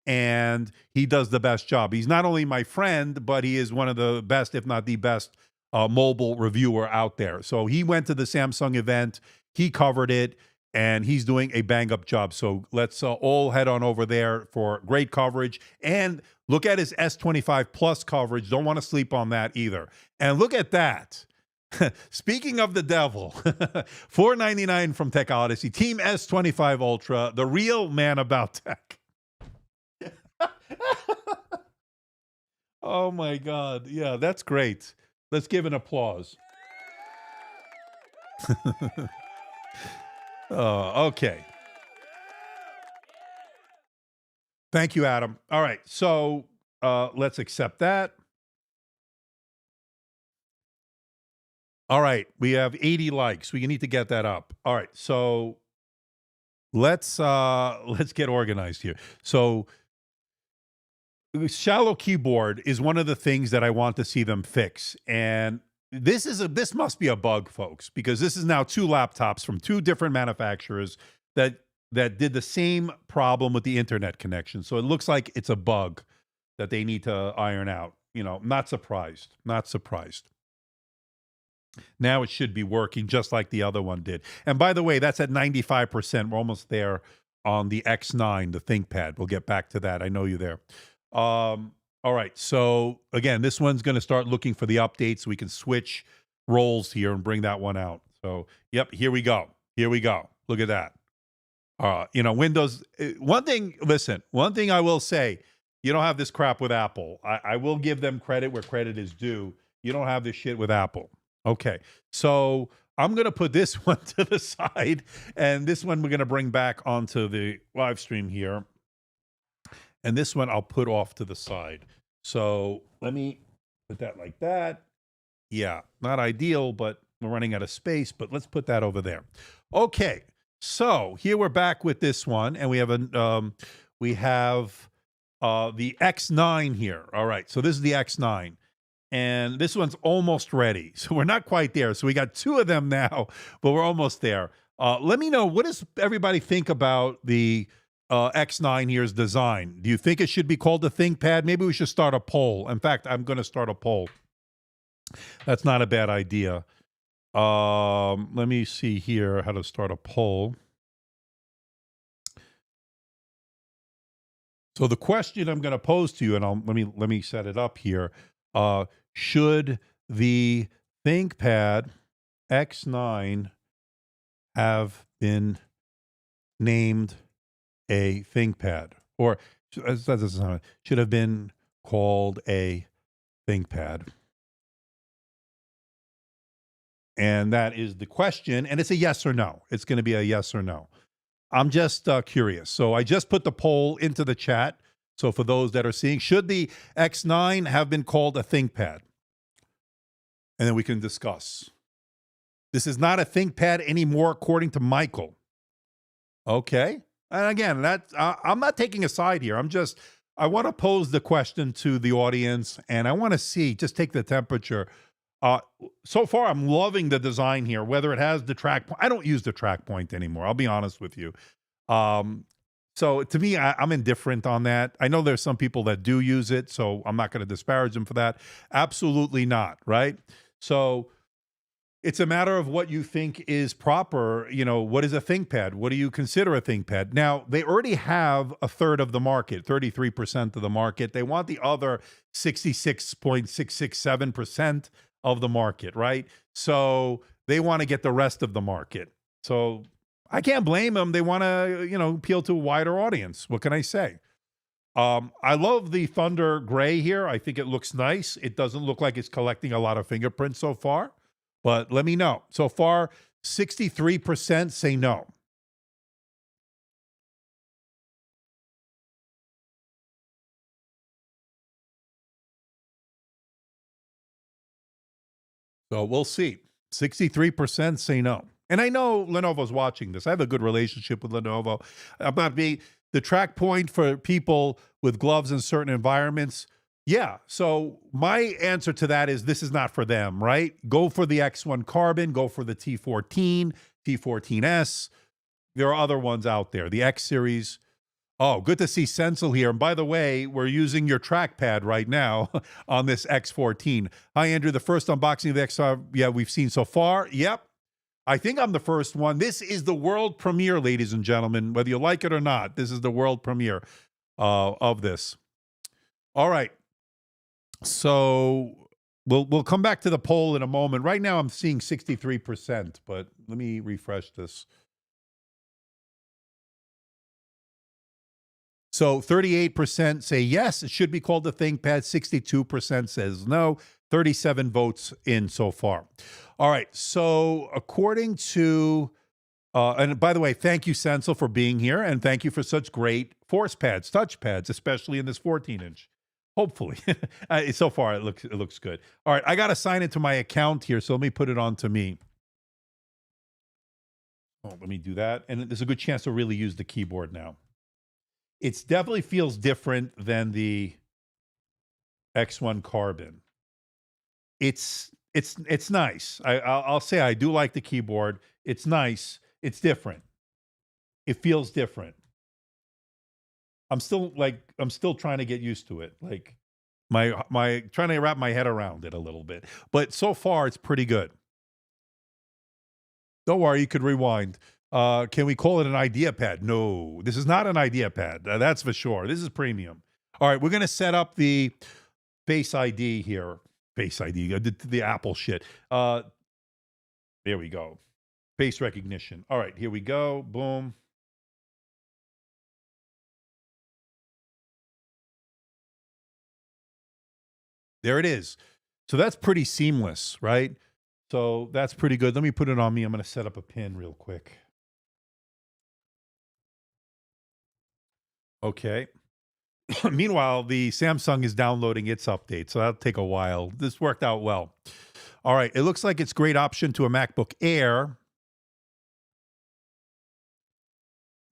Speaker 1: And he does the best job. He's not only my friend, but he is one of the best, if not the best, mobile reviewer out there. So he went to the Samsung event. He covered it. And he's doing a bang-up job. So let's all head on over there for great coverage. And Look at his S25 Plus coverage. Don't want to sleep on that either. And look at that. Speaking of the devil, $499 from Tech Odyssey, Team S25 Ultra, the real man about tech. Oh my God. Yeah, that's great. Let's give an applause. Okay. Thank you, Adam. All right. So let's accept that. All right. We have 80 likes. We need to get that up. All right. So let's get organized here. So shallow keyboard is one of the things that I want to see them fix. And this must be a bug, folks, because this is now two laptops from two different manufacturers that did the same problem with the internet connection. So it looks like it's a bug that they need to iron out. You know, not surprised. Not surprised. Now it should be working just like the other one did. And by the way, that's at 95%. We're almost there on the X9, the ThinkPad. We'll get back to that. I know you're there. All right. So again, this one's going to start looking for the updates so we can switch roles here and bring that one out. So, yep, here we go. Here we go. Look at that. Windows. One thing I will say, you don't have this crap with Apple. I will give them credit where credit is due. You don't have this shit with Apple. Okay. So I'm going to put this one to the side, and this one we're going to bring back onto the live stream here. And this one I'll put off to the side. So let me put that like that. Yeah, not ideal, but we're running out of space, but let's put that over there. Okay. So here we're back with this one, and we have the X9 here. All right, so this is the X9, and this one's almost ready. So we're not quite there. So we got two of them now, but we're almost there. Let me know, what does everybody think about the X9 here's design? Do you think it should be called the ThinkPad? Maybe we should start a poll. In fact, I'm going to start a poll. That's not a bad idea. Let me see here how to start a poll. So the question I'm going to pose to you, and let me set it up here. Should the ThinkPad X9 have been named a ThinkPad, or should have been called a ThinkPad? And that is the question, and it's a yes or no. It's going to be a yes or no. I'm just curious. So I just put the poll into the chat. So for those that are seeing, should the X9 have been called a ThinkPad? And then we can discuss. This is not a ThinkPad anymore, according to Michael. Okay. And again, I'm not taking a side here. I want to pose the question to the audience, and I want to see, just take the temperature. So far, I'm loving the design here, whether it has the track point. I don't use the track point anymore. I'll be honest with you. So to me, I'm indifferent on that. I know there's some people that do use it, so I'm not going to disparage them for that. Absolutely not, right? So it's a matter of what you think is proper. You know, what is a ThinkPad? What do you consider a ThinkPad? Now, they already have a third of the market, 33% of the market. They want the other 66.667% of the market, right? So they want to get the rest of the market. So I can't blame them. They want to, appeal to a wider audience. What can I say? I love the Thunder Gray here. I think it looks nice. It doesn't look like it's collecting a lot of fingerprints so far, but let me know. So far, 63% say no. So we'll see. 63% say no. And I know Lenovo's watching this. I have a good relationship with Lenovo. About the track point for people with gloves in certain environments. Yeah. So my answer to that is this is not for them, right? Go for the X1 Carbon. Go for the T14, T14S. There are other ones out there. The X series. Oh, good to see Sensel here. And by the way, we're using your trackpad right now on this X14. Hi, Andrew. The first unboxing of the X, we've seen so far. Yep. I think I'm the first one. This is the world premiere, ladies and gentlemen. Whether you like it or not, this is the world premiere of this. All right. So we'll come back to the poll in a moment. Right now I'm seeing 63%, but let me refresh this. So 38% say yes, it should be called the ThinkPad. 62% says no. 37 votes in so far. All right. So according to and by the way, thank you, Sensel, for being here, and thank you for such great force pads, touch pads, especially in this 14-inch. Hopefully, so far it looks good. All right, I got to sign into my account here, so let me put it on to me. Oh, let me do that, and there's a good chance to really use the keyboard now. It definitely feels different than the X1 Carbon. It's nice. I'll say I do like the keyboard. It's nice. It's different. It feels different. I'm still trying to get used to it. Like my trying to wrap my head around it a little bit. But so far it's pretty good. Don't worry, you could rewind. Can we call it an idea pad? No, this is not an idea pad. That's for sure. This is premium. All right, we're gonna set up the Face ID here. Face ID, the Apple shit. There we go. Face recognition. All right, here we go. Boom. There it is. So that's pretty seamless, right? So that's pretty good. Let me put it on me. I'm going to set up a pin real quick. Okay. Meanwhile, the Samsung is downloading its update, so that'll take a while. This worked out well. All right. It looks like it's a great option to a MacBook Air,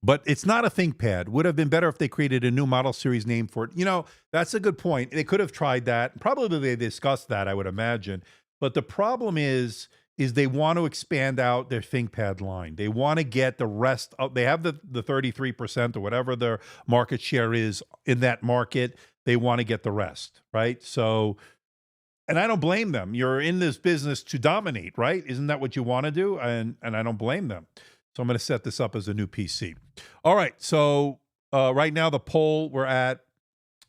Speaker 1: but it's not a ThinkPad. Would have been better if they created a new model series name for it. That's a good point. They could have tried that. Probably they discussed that, I would imagine. But the problem is they want to expand out their ThinkPad line. They want to get the rest of, they have the 33% or whatever their market share is in that market. They want to get the rest, right? So, and I don't blame them. You're in this business to dominate, right? Isn't that what you want to do? And I don't blame them. So I'm going to set this up as a new PC. All right. So right now the poll we're at,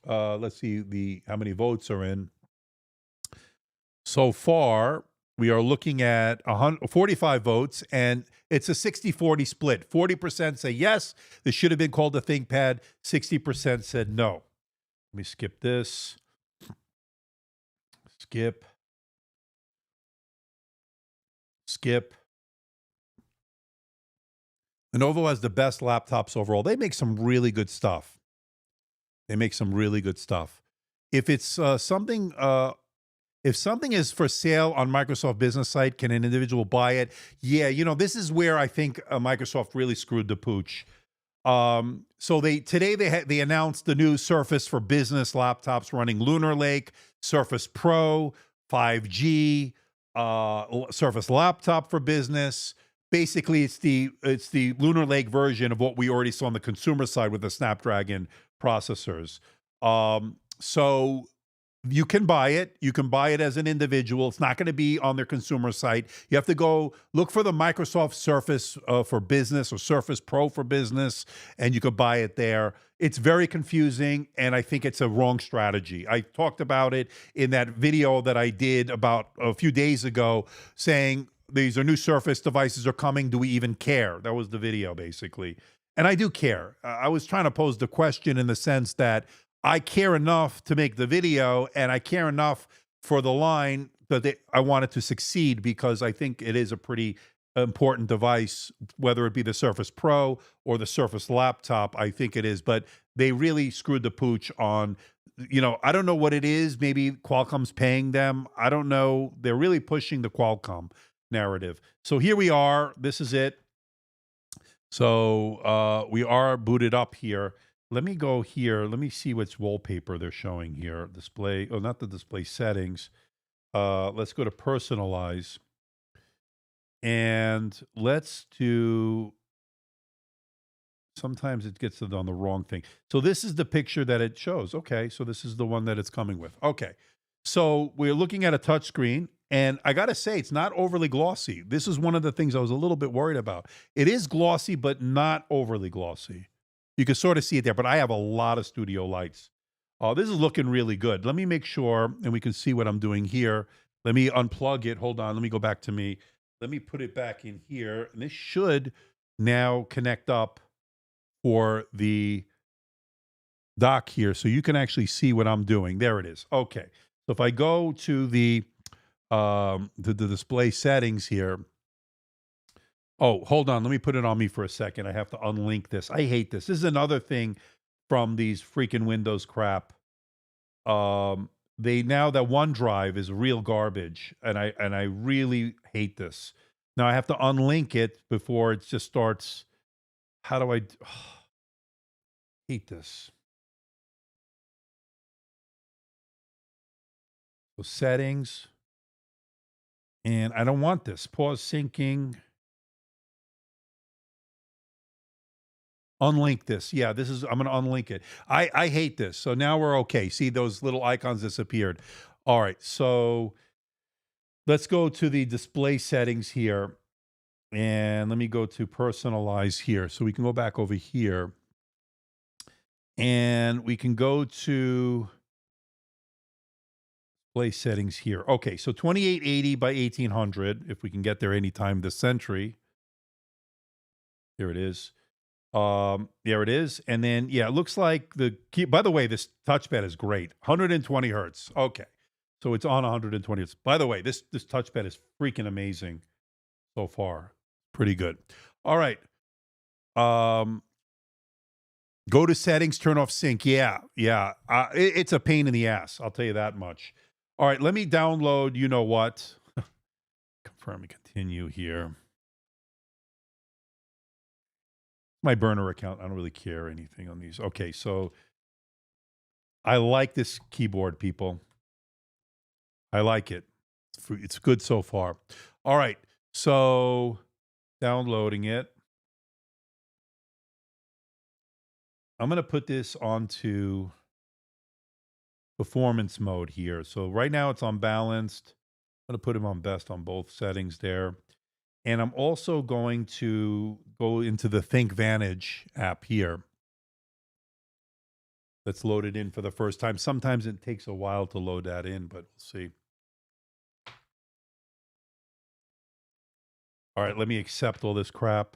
Speaker 1: let's see how many votes are in. So far, we are looking at 45 votes, and it's a 60-40 split. 40% say yes, this should have been called a ThinkPad. 60% said no. Let me skip this. Skip. Lenovo has the best laptops overall. They make some really good stuff. If it's if something is for sale on Microsoft Business site, can an individual buy it? Yeah, this is where I think Microsoft really screwed the pooch. So they announced the new Surface for Business laptops running Lunar Lake, Surface Pro, 5G, Surface Laptop for Business. Basically, it's the Lunar Lake version of what we already saw on the consumer side with the Snapdragon processors. So you can buy it. You can buy it as an individual. It's not going to be on their consumer site. You have to go look for the Microsoft Surface for Business or Surface Pro for Business, and you could buy it there. It's very confusing, and I think it's a wrong strategy. I talked about it in that video that I did about a few days ago, saying these are new Surface devices are coming. Do we even care? That was the video, basically. And I do care. I was trying to pose the question in the sense that I care enough to make the video, and I care enough for the line that I want it to succeed, because I think it is a pretty important device, whether it be the Surface Pro or the Surface Laptop. I think it is, but they really screwed the pooch on, I don't know what it is. Maybe Qualcomm's paying them. I don't know. They're really pushing the Qualcomm narrative. So here we are. This is it. So we are booted up here. Let me go here. Let me see which wallpaper they're showing here. Display, not the display settings. Let's go to personalize. And let's do, sometimes it gets it on the wrong thing. So this is the picture that it shows. Okay, so this is the one that it's coming with. Okay, so we're looking at a touchscreen. And I got to say, it's not overly glossy. This is one of the things I was a little bit worried about. It is glossy, but not overly glossy. You can sort of see it there, but I have a lot of studio lights. Oh, this is looking really good. Let me make sure, and we can see what I'm doing here. Let me unplug it. Hold on. Let me go back to me. Let me put it back in here. And this should now connect up for the dock here so you can actually see what I'm doing. There it is. Okay. So if I go to the display settings here. Oh, hold on. Let me put it on me for a second. I have to unlink this. I hate this. This is another thing from these freaking Windows crap. They now that OneDrive is real garbage, and I really hate this. Now I have to unlink it before it just starts. How do I hate this? So settings, and I don't want this. Pause syncing. Unlink this. Yeah, this is I'm gonna unlink it. I hate this. So now we're okay. See those little icons disappeared. All right, so let's go to the display settings here. And let me go to personalize here. So we can go back over here and we can go to display settings here. Okay, so 2880 by 1800, if we can get there anytime this century. Here it is. There it is. And then, yeah, it looks like the key. By the way, this touchpad is great. 120 hertz. Okay. So it's on 120 hertz. By the way, this touchpad is freaking amazing so far. Pretty good. All right. Um, Go to settings, turn off sync. Yeah, yeah. It's a pain in the ass. I'll tell you that much. All right, let me download. You know what? Confirm and continue here. My burner account. I don't really care anything on these. Okay, so I like this keyboard, people. I like it. It's good so far. All right, so downloading it. I'm going to put this onto performance mode here. So right now it's on balanced. I'm going to put him on best on both settings there. And I'm also going to go into the ThinkVantage app here. Let's load it in for the first time. Sometimes it takes a while to load that in, but we'll see. All right, let me accept all this crap.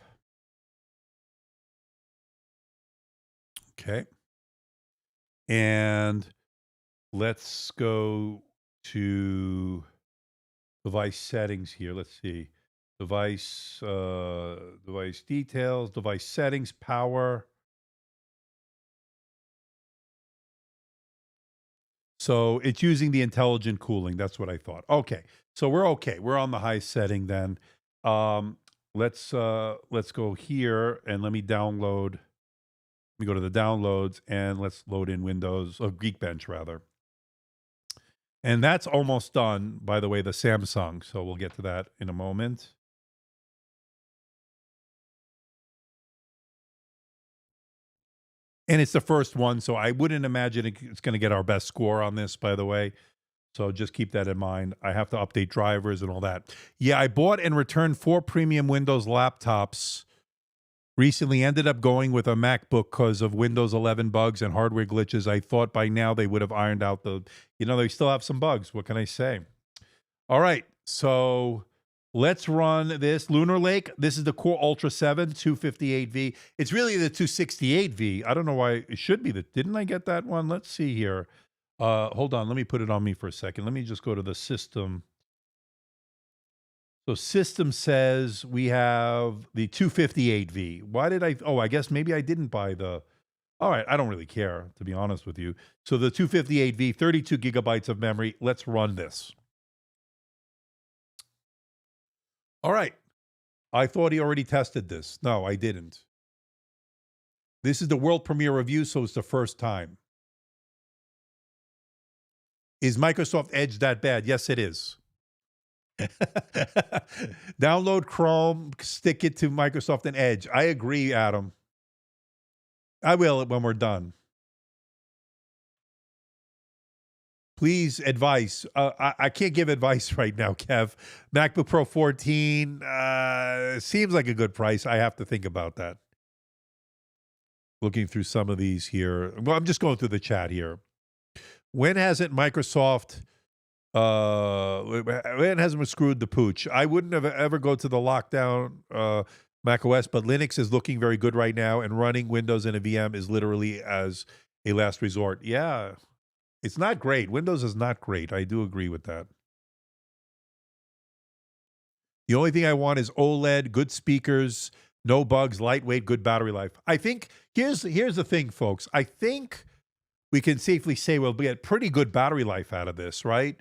Speaker 1: Okay. And let's go to device settings here. Let's see. Device details, device settings, power. So it's using the intelligent cooling. That's what I thought. Okay. So we're okay. We're on the high setting then. Um, let's go here and let me download. Let me go to the downloads and let's load in Windows or Geekbench rather. And that's almost done, by the way, the Samsung. So we'll get to that in a moment. And it's the first one, so I wouldn't imagine it's going to get our best score on this, by the way. So just keep that in mind. I have to update drivers and all that. Yeah, I bought and returned 4 premium Windows laptops. Recently ended up going with a MacBook because of Windows 11 bugs and hardware glitches. I thought by now they would have ironed out they still have some bugs. What can I say? All right, so let's run this. Lunar Lake, this is the Core Ultra 7 258V. It's really the 268V. I don't know why it should be didn't I get that one? Let's see here. Hold on, let me put it on me for a second. Let me just go to the system. So system says we have the 258V. Why did I guess maybe I didn't buy all right, I don't really care, to be honest with you. So the 258V, 32 gigabytes of memory. Let's run this. All right. I thought he already tested this. No, I didn't. This is the world premiere review, so it's the first time. Is Microsoft Edge that bad? Yes, it is. Download Chrome, stick it to Microsoft and Edge. I agree, Adam. I will when we're done. Please, advice. I can't give advice right now, Kev. MacBook Pro 14 seems like a good price. I have to think about that. Looking through some of these here. Well, I'm just going through the chat here. When hasn't Microsoft when hasn't screwed the pooch? I wouldn't have ever go to the lockdown Mac OS, but Linux is looking very good right now, and running Windows in a VM is literally as a last resort. Yeah, it's not great. Windows is not great. I do agree with that. The only thing I want is OLED, good speakers, no bugs, lightweight, good battery life. I think here's the thing, folks. I think we can safely say we'll get pretty good battery life out of this, right?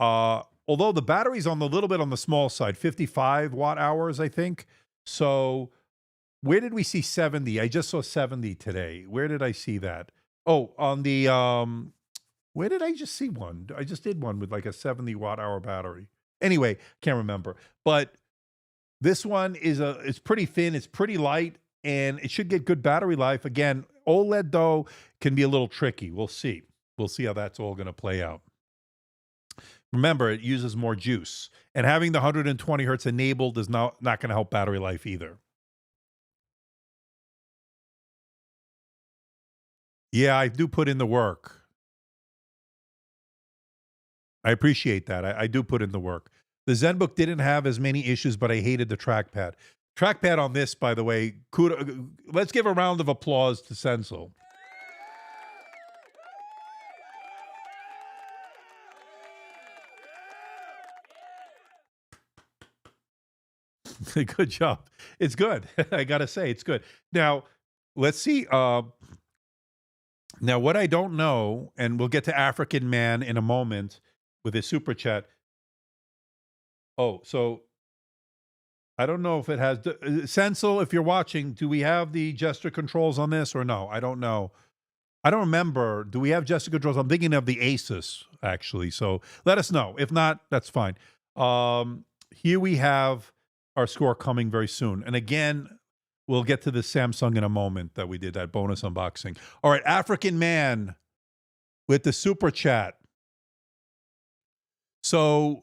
Speaker 1: Although the battery's on the little bit on the small side, 55 watt hours, I think. So where did we see 70? I just saw 70 today. Where did I see that? Oh, on the where did I just see one? I just did one with like a 70 watt hour battery. Anyway, can't remember. But this one is it's pretty thin, it's pretty light, and it should get good battery life. Again, OLED though can be a little tricky. We'll see. We'll see how that's all going to play out. Remember, it uses more juice, and having the 120 hertz enabled is not going to help battery life either. Yeah, I do put in the work. I appreciate that. I do put in the work. The ZenBook didn't have as many issues, but I hated the trackpad. Trackpad on this, by the way, let's give a round of applause to Sensel. Good job. It's good. I gotta say, it's good. Now, let's see. Now, what I don't know, and we'll get to African Man in a moment with his super chat. Oh, so I don't know if it has Sensel. If you're watching, do we have the gesture controls on this or no? I don't know. I don't remember. Do we have gesture controls? I'm thinking of the Asus actually. So let us know. If not, that's fine. Here we have our score coming very soon. And again, we'll get to the Samsung in a moment that we did that bonus unboxing. All right, African Man with the super chat. So,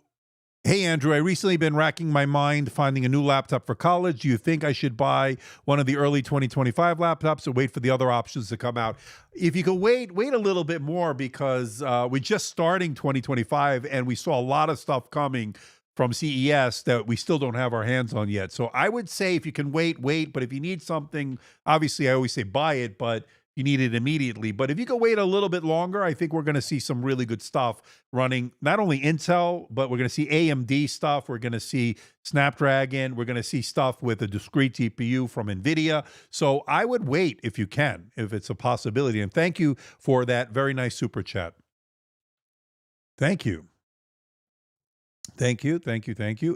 Speaker 1: hey, Andrew, I recently been racking my mind finding a new laptop for college. Do you think I should buy one of the early 2025 laptops or wait for the other options to come out? If you could wait a little bit more because we're just starting 2025 and we saw a lot of stuff coming from CES that we still don't have our hands on yet. So I would say if you can wait. But if you need something, obviously I always say buy it, but you need it immediately. But if you can wait a little bit longer, I think we're going to see some really good stuff running, not only Intel, but we're going to see AMD stuff. We're going to see Snapdragon. We're going to see stuff with a discrete GPU from NVIDIA. So I would wait if you can, if it's a possibility. And thank you for that very nice super chat. Thank you. Thank you.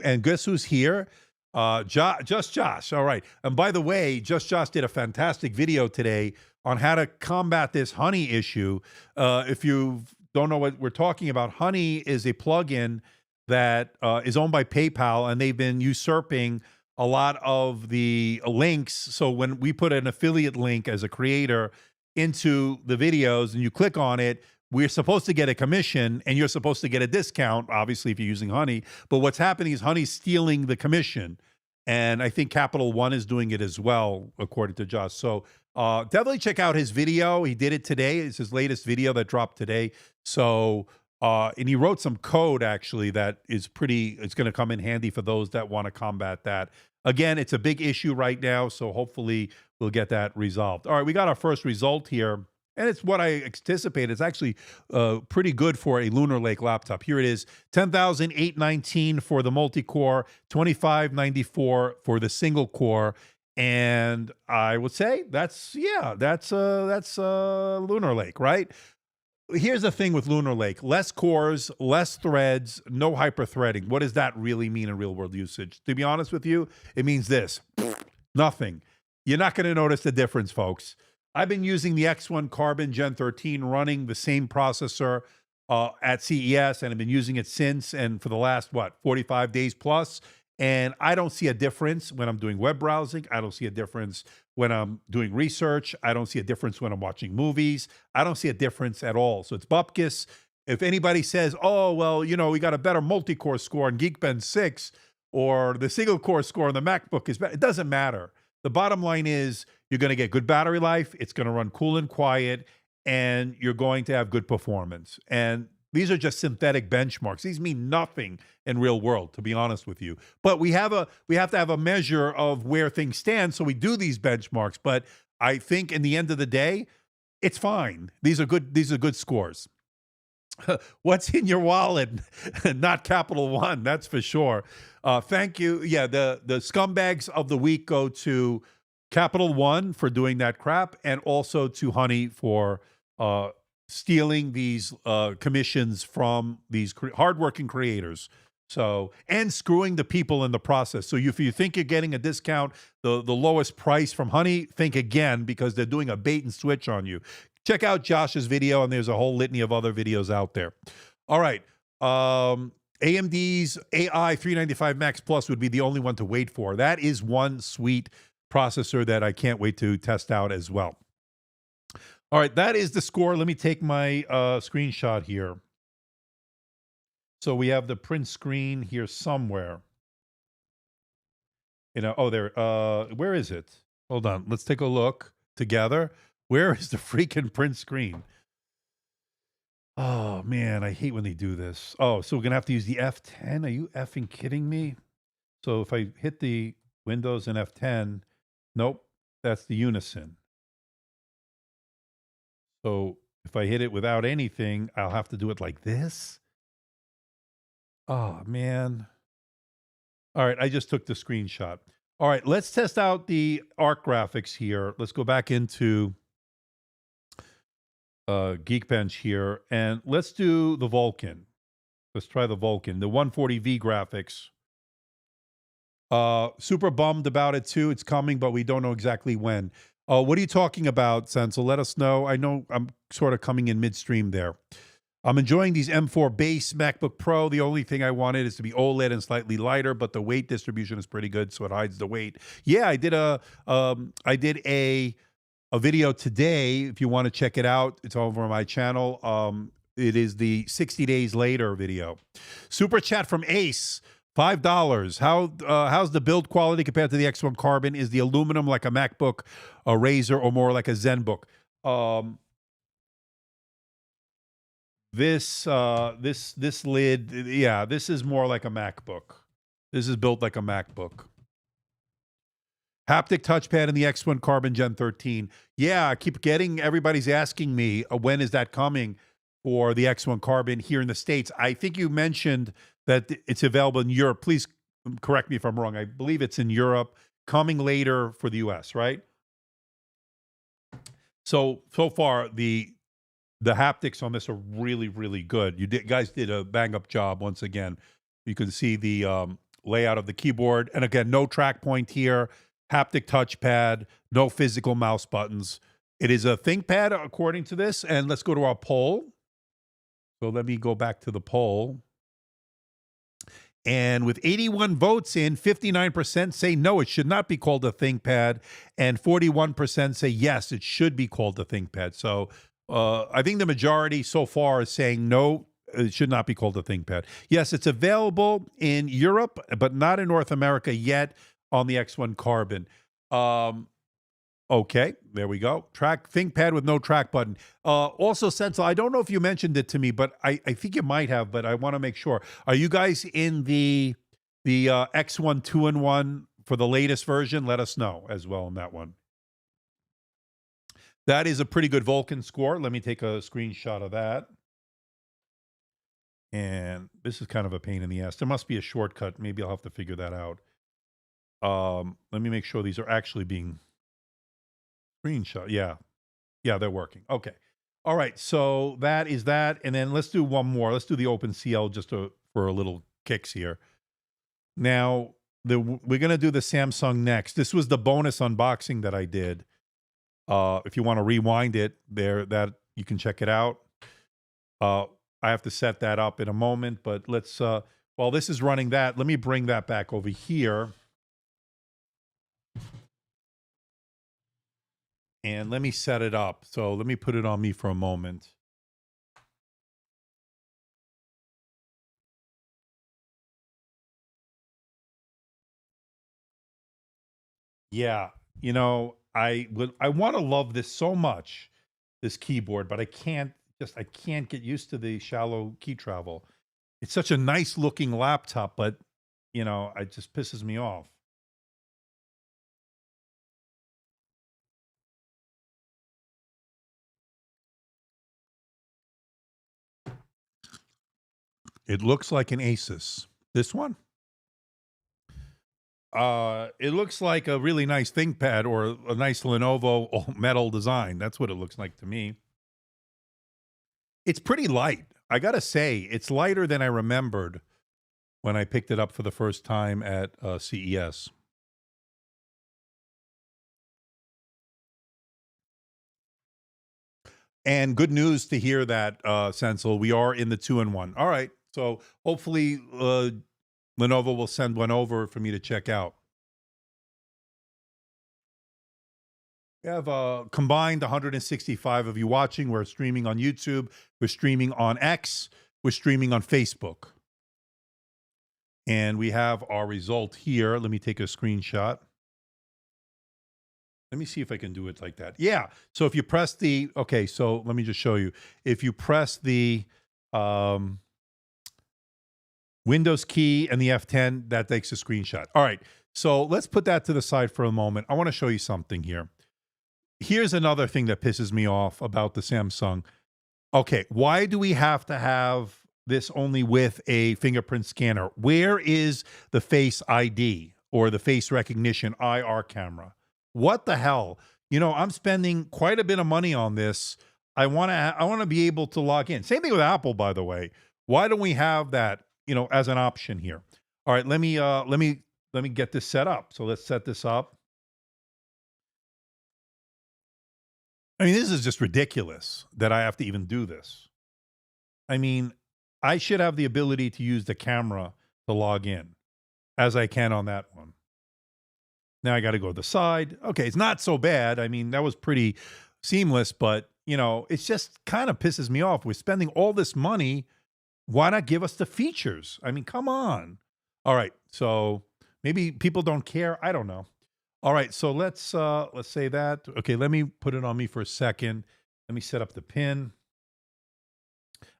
Speaker 1: And guess who's here? Just Josh. All right. And by the way, Just Josh did a fantastic video today on how to combat this Honey issue. If you don't know what we're talking about, Honey is a plugin that is owned by PayPal, and they've been usurping a lot of the links. So when we put an affiliate link as a creator into the videos and you click on it, we're supposed to get a commission and you're supposed to get a discount, obviously, if you're using Honey. But what's happening is Honey's stealing the commission. And I think Capital One is doing it as well, according to Josh. So definitely check out his video. He did it today. It's his latest video that dropped today. So, and he wrote some code, actually, that is it's going to come in handy for those that want to combat that. Again, it's a big issue right now, so hopefully we'll get that resolved. All right, we got our first result here. And it's what I anticipate. It's actually pretty good for a Lunar Lake laptop. Here it is, 10,819 for the multi-core, 2,594 for the single core. And I would say that's Lunar Lake, right? Here's the thing with Lunar Lake: less cores, less threads, no hyper-threading. What does that really mean in real-world usage? To be honest with you, it means this: nothing. You're not going to notice the difference, folks. I've been using the X1 Carbon Gen 13 running the same processor at CES, and I've been using it since, and for the last, 45 days plus. And I don't see a difference when I'm doing web browsing. I don't see a difference when I'm doing research. I don't see a difference when I'm watching movies. I don't see a difference at all. So it's bupkis. If anybody says, oh, well, we got a better multi-core score on Geekbench 6, or the single core score on the MacBook is better, it doesn't matter. The bottom line is you're going to get good battery life. It's going to run cool and quiet. and you're going to have good performance. And these are just synthetic benchmarks. These mean nothing in real world, to be honest with you. But we have to have a measure of where things stand, so we do these benchmarks. But I think in the end of the day, it's fine. These are good scores. What's in your wallet? Not Capital One, that's for sure. Thank you. Yeah, the scumbags of the week go to Capital One for doing that crap, and also to Honey for uh, stealing these commissions from these hardworking creators. So, and screwing the people in the process. So, if you think you're getting a discount, the lowest price from Honey, think again, because they're doing a bait and switch on you. Check out Josh's video, and there's a whole litany of other videos out there. All right. AMD's AI 395 Max Plus would be the only one to wait for. That is one sweet processor that I can't wait to test out as well. All right, that is the score. Let me take my screenshot here. So we have the print screen here somewhere. Oh, there. Where is it? Hold on. Let's take a look together. Where is the freaking print screen? Oh man, I hate when they do this. Oh, so we're gonna have to use the F10. Are you effing kidding me? So if I hit the Windows and F10, nope, that's the Unison. So if I hit it without anything, I'll have to do it like this. Oh man. All right, I just took the screenshot. All right, let's test out the ARC graphics here. Let's go back into Geekbench here, and let's do the Vulkan. Let's try the Vulkan, the 140V graphics. Super bummed about it too. It's coming, but we don't know exactly when. What are you talking about, Senzel? Let us know. I know I'm sort of coming in midstream there. I'm enjoying these M4 base MacBook Pro. The only thing I wanted is to be OLED and slightly lighter, but the weight distribution is pretty good, so it hides the weight. Yeah, I did a video today. If you want to check it out, it's over on my channel. It is the 60 days later video. Super chat from Ace. $5. How's the build quality compared to the X1 Carbon? Is the aluminum like a MacBook, a Razer, or more like a ZenBook? This lid, yeah, this is more like a MacBook. This is built like a MacBook. Haptic touchpad in the X1 Carbon Gen 13. Yeah, I keep getting, everybody's asking me, when is that coming for the X1 Carbon here in the States? I think you mentioned that it's available in Europe. Please correct me if I'm wrong. I believe it's in Europe, coming later for the US, right? So far, the haptics on this are really, really good. Guys did a bang-up job once again. You can see the layout of the keyboard. And again, no track point here, haptic touchpad, no physical mouse buttons. It is a ThinkPad according to this. And let's go to our poll. So let me go back to the poll. And with 81 votes in, 59% say no, it should not be called a ThinkPad. And 41% say yes, it should be called a ThinkPad. So I think the majority so far is saying no, it should not be called a ThinkPad. Yes, it's available in Europe, but not in North America yet on the X1 Carbon. Okay, there we go. ThinkPad with no track button. Also, Senso, I don't know if you mentioned it to me, but I think you might have, but I want to make sure. Are you guys in the X1 2-in-1 for the latest version? Let us know as well on that one. That is a pretty good Vulkan score. Let me take a screenshot of that. And this is kind of a pain in the ass. There must be a shortcut. Maybe I'll have to figure that out. Let me make sure these are actually being screenshot. Yeah, they're working. Okay. All right. So that is that. And then let's do one more. Let's do the OpenCL just for a little kicks here. Now, we're going to do the Samsung next. This was the bonus unboxing that I did. If you want to rewind it that you can check it out. I have to set that up in a moment, but let's, while this is running that, let me bring that back over here. And let me set it up. So let me put it on me for a moment. Yeah, I want to love this so much. this keyboard, but I can't get used to the shallow key travel. It's such a nice looking laptop, but it just pisses me off. It looks like an Asus. This one? It looks like a really nice ThinkPad or a nice Lenovo metal design. That's what it looks like to me. It's pretty light. I gotta say, it's lighter than I remembered when I picked it up for the first time at CES. And good news to hear that, Sensible. We are in the 2-in-1. All right. So hopefully, Lenovo will send one over for me to check out. We have combined 165 of you watching. We're streaming on YouTube. We're streaming on X. We're streaming on Facebook. And we have our result here. Let me take a screenshot. Let me see if I can do it like that. Yeah. So if you press okay, so let me just show you. If you press the Windows key and the F10, that takes a screenshot. All right. So let's put that to the side for a moment. I want to show you something here. Here's another thing that pisses me off about the Samsung. Okay, why do we have to have this only with a fingerprint scanner? Where is the Face ID or the face recognition IR camera? What the hell? I'm spending quite a bit of money on this. I want to be able to log in. Same thing with Apple, by the way. Why don't we have that, as an option here? All right, let me get this set up. So let's set this up. I mean, this is just ridiculous that I have to even do this. I mean, I should have the ability to use the camera to log in as I can on that one. Now I got to go to the side. Okay, it's not so bad. I mean, that was pretty seamless, but, it's just kind of pisses me off. We're spending all this money. Why not give us the features? I mean, come on. All right, so maybe people don't care. I don't know. All right, so let's say that. Okay, let me put it on me for a second. Let me set up the pin.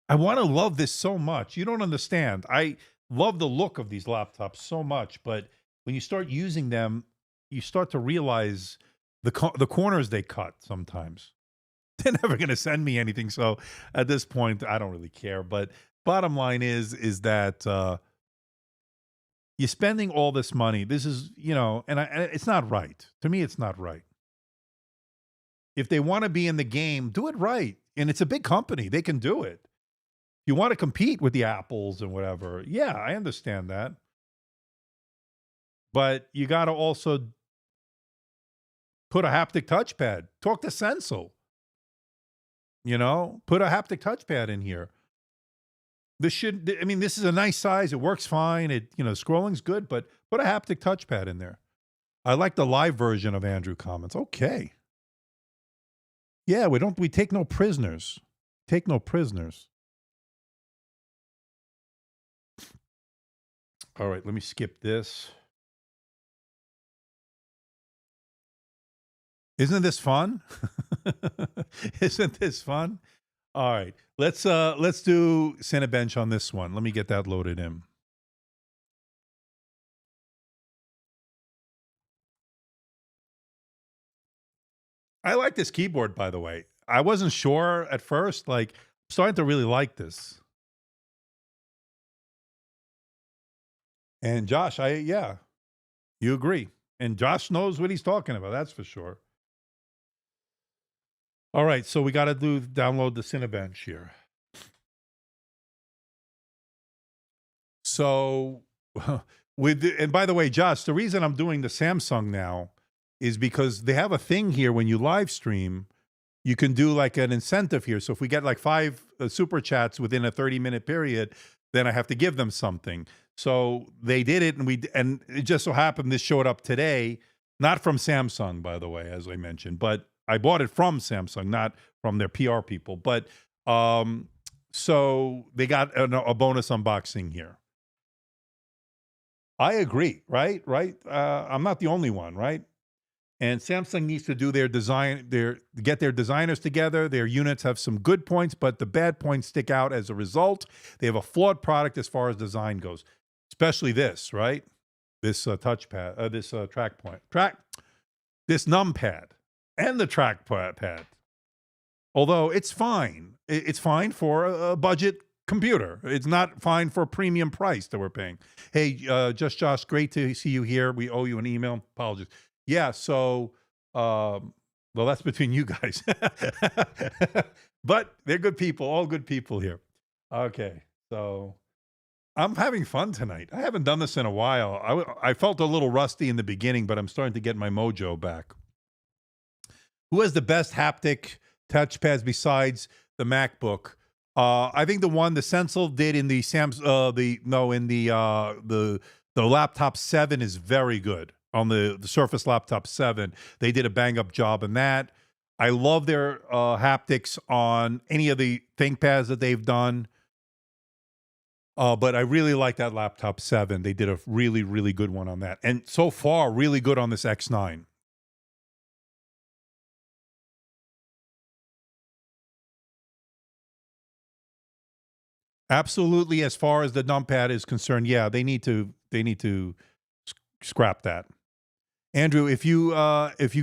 Speaker 1: I want to love this so much. You don't understand. I love the look of these laptops so much, but when you start using them, you start to realize the corners they cut sometimes. They're never going to send me anything, so at this point, I don't really care. But bottom line is that you're spending all this money. This is, and it's not right. To me, it's not right. If they want to be in the game, do it right. And it's a big company. They can do it. You want to compete with the Apples and whatever. Yeah, I understand that. But you got to also put a haptic touchpad. Talk to Sensible. Put a haptic touchpad in here. This is a nice size. It works fine. Scrolling's good, but put a haptic touchpad in there. I like the live version of Andrew comments. Okay. Yeah, we take no prisoners. Take no prisoners. All right, let me skip this. Isn't this fun? Isn't this fun? All right, let's do Cinebench on this one. Let me get that loaded in. I like this keyboard, by the way. I wasn't sure at first. Like, I'm starting to really like this. And Josh, you agree. And Josh knows what he's talking about. That's for sure. All right, so we got to download the Cinebench here. So, and by the way, Josh, the reason I'm doing the Samsung now is because they have a thing here when you live stream, you can do like an incentive here. So if we get like 5 super chats within a 30-minute period, then I have to give them something. So they did it, and it just so happened this showed up today, not from Samsung, by the way, as I mentioned, but I bought it from Samsung, not from their PR people. But so they got a bonus unboxing here. I agree, right? I'm not the only one, right? And Samsung needs to do get their designers together. Their units have some good points, but the bad points stick out as a result. They have a flawed product as far as design goes, especially this, right? This touchpad, this this numpad and the trackpad. Although it's fine. It's fine for a budget computer. It's not fine for a premium price that we're paying. Hey, just Josh, great to see you here. We owe you an email. Apologies. Yeah, so, well, that's between you guys. But they're good people, all good people here. Okay, so I'm having fun tonight. I haven't done this in a while. I felt a little rusty in the beginning, but I'm starting to get my mojo back. Who has the best haptic touchpads besides the MacBook? I think the Sensel did in the the laptop 7 is very good. On the Surface Laptop 7, they did a bang up job in that. I love their haptics on any of the ThinkPads that they've done. But I really like that Laptop 7. They did a really, really good one on that. And so far, really good on this X9. Absolutely, as far as the numpad is concerned, yeah, they need to scrap that. Andrew, if you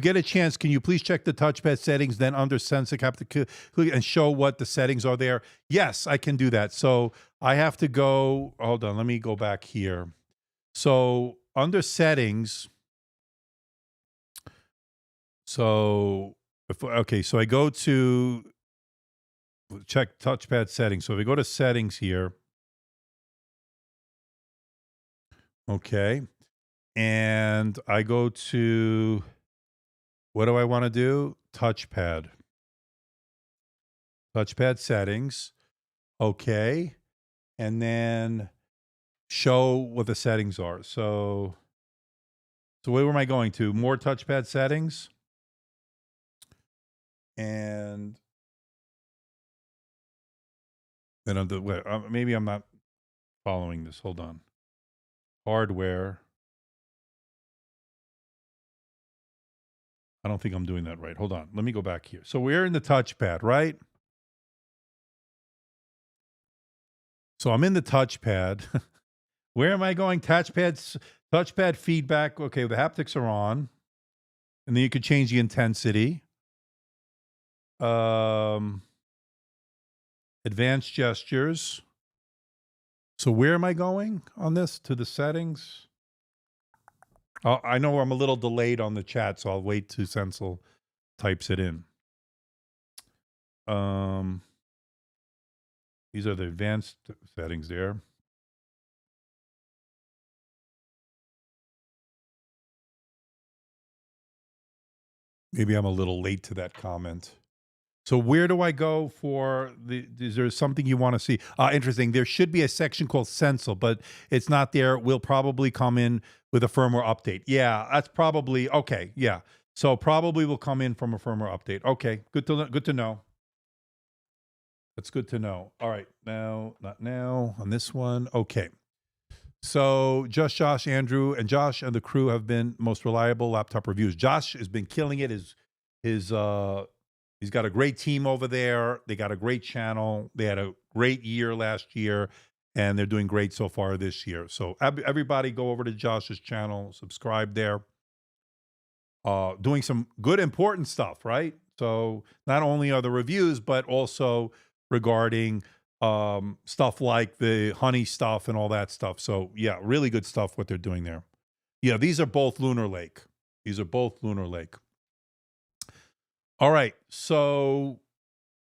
Speaker 1: get a chance, can you please check the touchpad settings, then under Sensic have to click and show what the settings are there? Yes, I can do that. So I have to go. Hold on, let me go back here. So under settings, so so I go to check touchpad settings. So if we go to settings here, okay, and I go to, what do I want to do? Touchpad settings. Okay. And then show what the settings are. So where am I going to? More touchpad settings. And then maybe I'm not following this. Hold on. Hardware. I don't think I'm doing that right. Hold on. Let me go back here. So we're in the touchpad, right? So I'm in the touchpad. Where am I going? Touchpad feedback. Okay, the haptics are on. And then you could change the intensity. Advanced gestures. So where am I going on this? To the settings? I know I'm a little delayed on the chat, so I'll wait till Sensel types it in. These are the advanced settings there. Maybe I'm a little late to that comment. So where do I go for is there something you want to see? Interesting. There should be a section called Sensel, but it's not there. We'll probably come in with a firmware update. Yeah, that's probably okay. Yeah. So probably will come in from a firmware update. Okay. Good to know. That's good to know. All right. Now, not now on this one. Okay. So Josh, Andrew, and Josh and the crew have been most reliable laptop reviews. Josh has been killing it. He's got a great team over there. They got a great channel. They had a great year last year, and they're doing great so far this year. So everybody go over to Josh's channel, subscribe there. Doing some good, important stuff, right? So not only are the reviews, but also regarding stuff like the honey stuff and all that stuff. So yeah, really good stuff what they're doing there. Yeah, these are both Lunar Lake. All right, so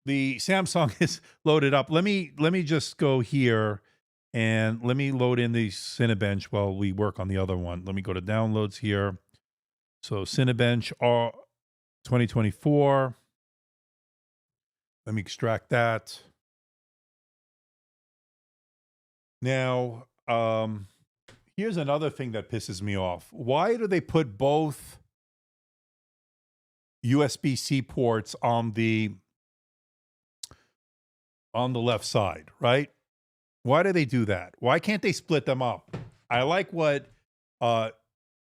Speaker 1: the Samsung is loaded up. Let me just go here and let me load in the Cinebench while we work on the other one. Let me go to downloads here. So Cinebench 2024. Let me extract that. Now, here's another thing that pisses me off. Why do they put both USB-C ports on the left side, right? Why do they do that? Why can't they split them up? I like what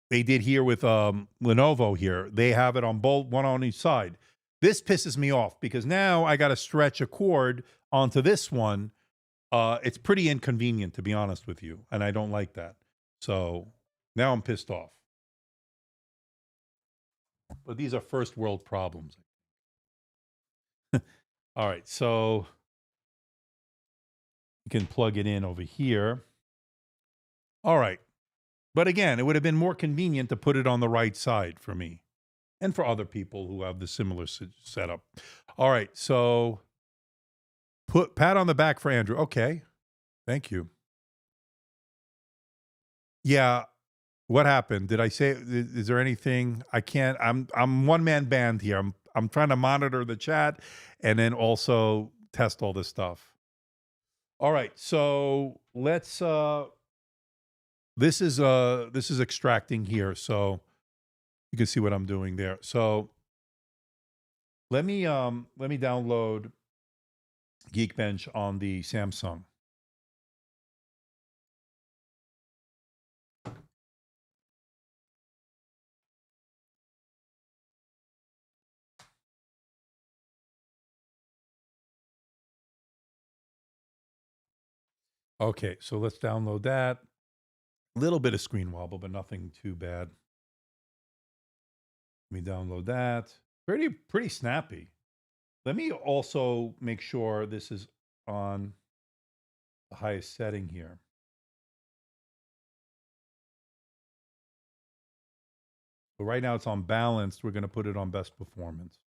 Speaker 1: they did here with Lenovo here. They have it on both, one on each side. This pisses me off because now I got to stretch a cord onto this one. It's pretty inconvenient, to be honest with you, and I don't like that. So now I'm pissed off. But these are first world problems. All right, so you can plug it in over here. All right. But again, it would have been more convenient to put it on the right side for me and for other people who have the similar setup. All right, so put pat on the back for Andrew. Okay, thank you. Yeah, what happened? Did I say? Is there anything I can't? I'm one man band here. I'm trying to monitor the chat and then also test all this stuff. All right, so let's. This is extracting here, so you can see what I'm doing there. So let me download Geekbench on the Samsung. Okay, so let's download that. A little bit of screen wobble, but nothing too bad. Let me download that. Pretty snappy. Let me also make sure this is on the highest setting here. So right now it's on balanced. We're going to put it on best performance.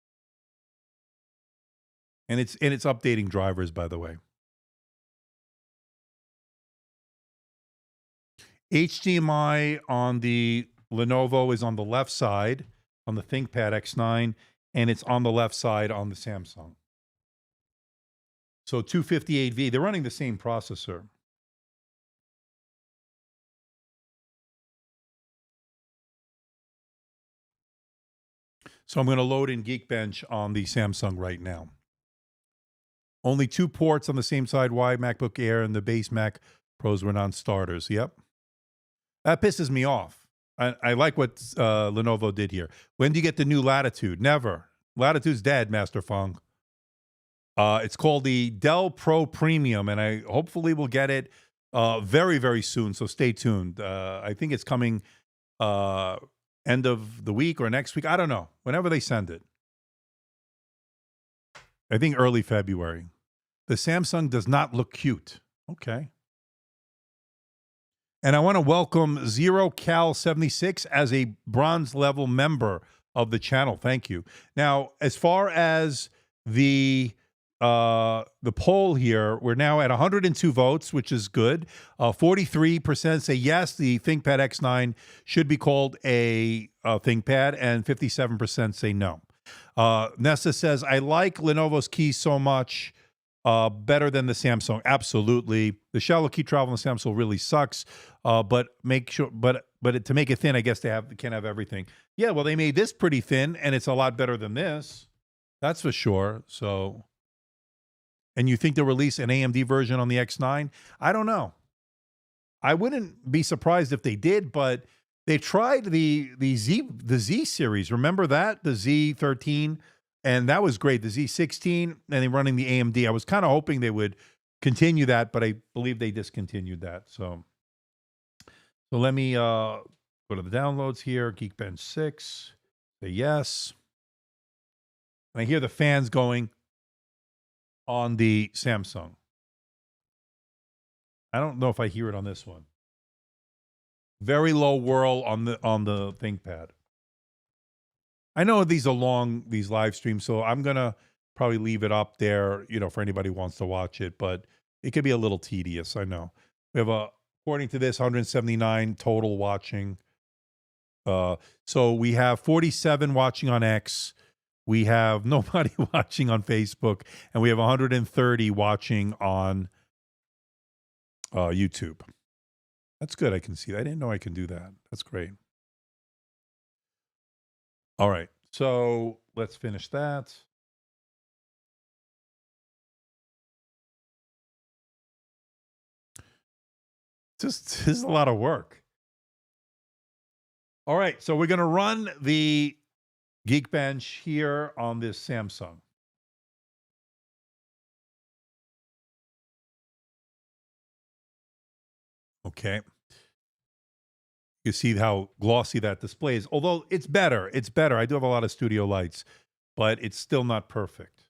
Speaker 1: And it's updating drivers, by the way. HDMI on the Lenovo is on the left side on the ThinkPad X9, and it's on the left side on the Samsung. So 258V, they're running the same processor. So I'm going to load in Geekbench on the Samsung right now. Only 2 ports on the same side, Y MacBook Air, and the base Mac Pros were non-starters. Yep. That pisses me off. I like what Lenovo did here. When do you get the new Latitude? Never. Latitude's dead, Master Fong. It's called the Dell Pro Premium, and I hopefully will get it very, very soon. So stay tuned. I think it's coming end of the week or next week. I don't know. Whenever they send it. I think early February. The Samsung does not look cute. Okay. And I want to welcome Zero Cal 76 as a bronze level member of the channel. Thank you. Now, as far as the poll here, we're now at 102 votes, which is good. 43% say yes, the ThinkPad X9 should be called a ThinkPad, and 57% say no. Nessa says, I like Lenovo's keys so much. Better than the Samsung, absolutely. The shallow key travel on the Samsung really sucks. But make sure, to make it thin, I guess they can't have everything. Yeah, well, they made this pretty thin, and it's a lot better than this. That's for sure. So, and you think they'll release an AMD version on the X9? I don't know. I wouldn't be surprised if they did, but they tried the Z series. Remember that, the Z13. And that was great. The Z16, and they're running the AMD. I was kind of hoping they would continue that, but I believe they discontinued that. So let me go to the downloads here. Geekbench 6. Say yes. And I hear the fans going on the Samsung. I don't know if I hear it on this one. Very low whirl on the ThinkPad. I know these are long, these live streams, so I'm going to probably leave it up there, for anybody who wants to watch it, but it could be a little tedious, I know. We have, according to this, 179 total watching. So we have 47 watching on X. We have nobody watching on Facebook, and we have 130 watching on YouTube. That's good. I can see that. I didn't know I can do that. That's great. All right. So let's finish that. This is a lot of work. All right, so we're going to run the Geekbench here on this Samsung. Okay. You see how glossy that display is. Although it's better. It's better. I do have a lot of studio lights, but it's still not perfect.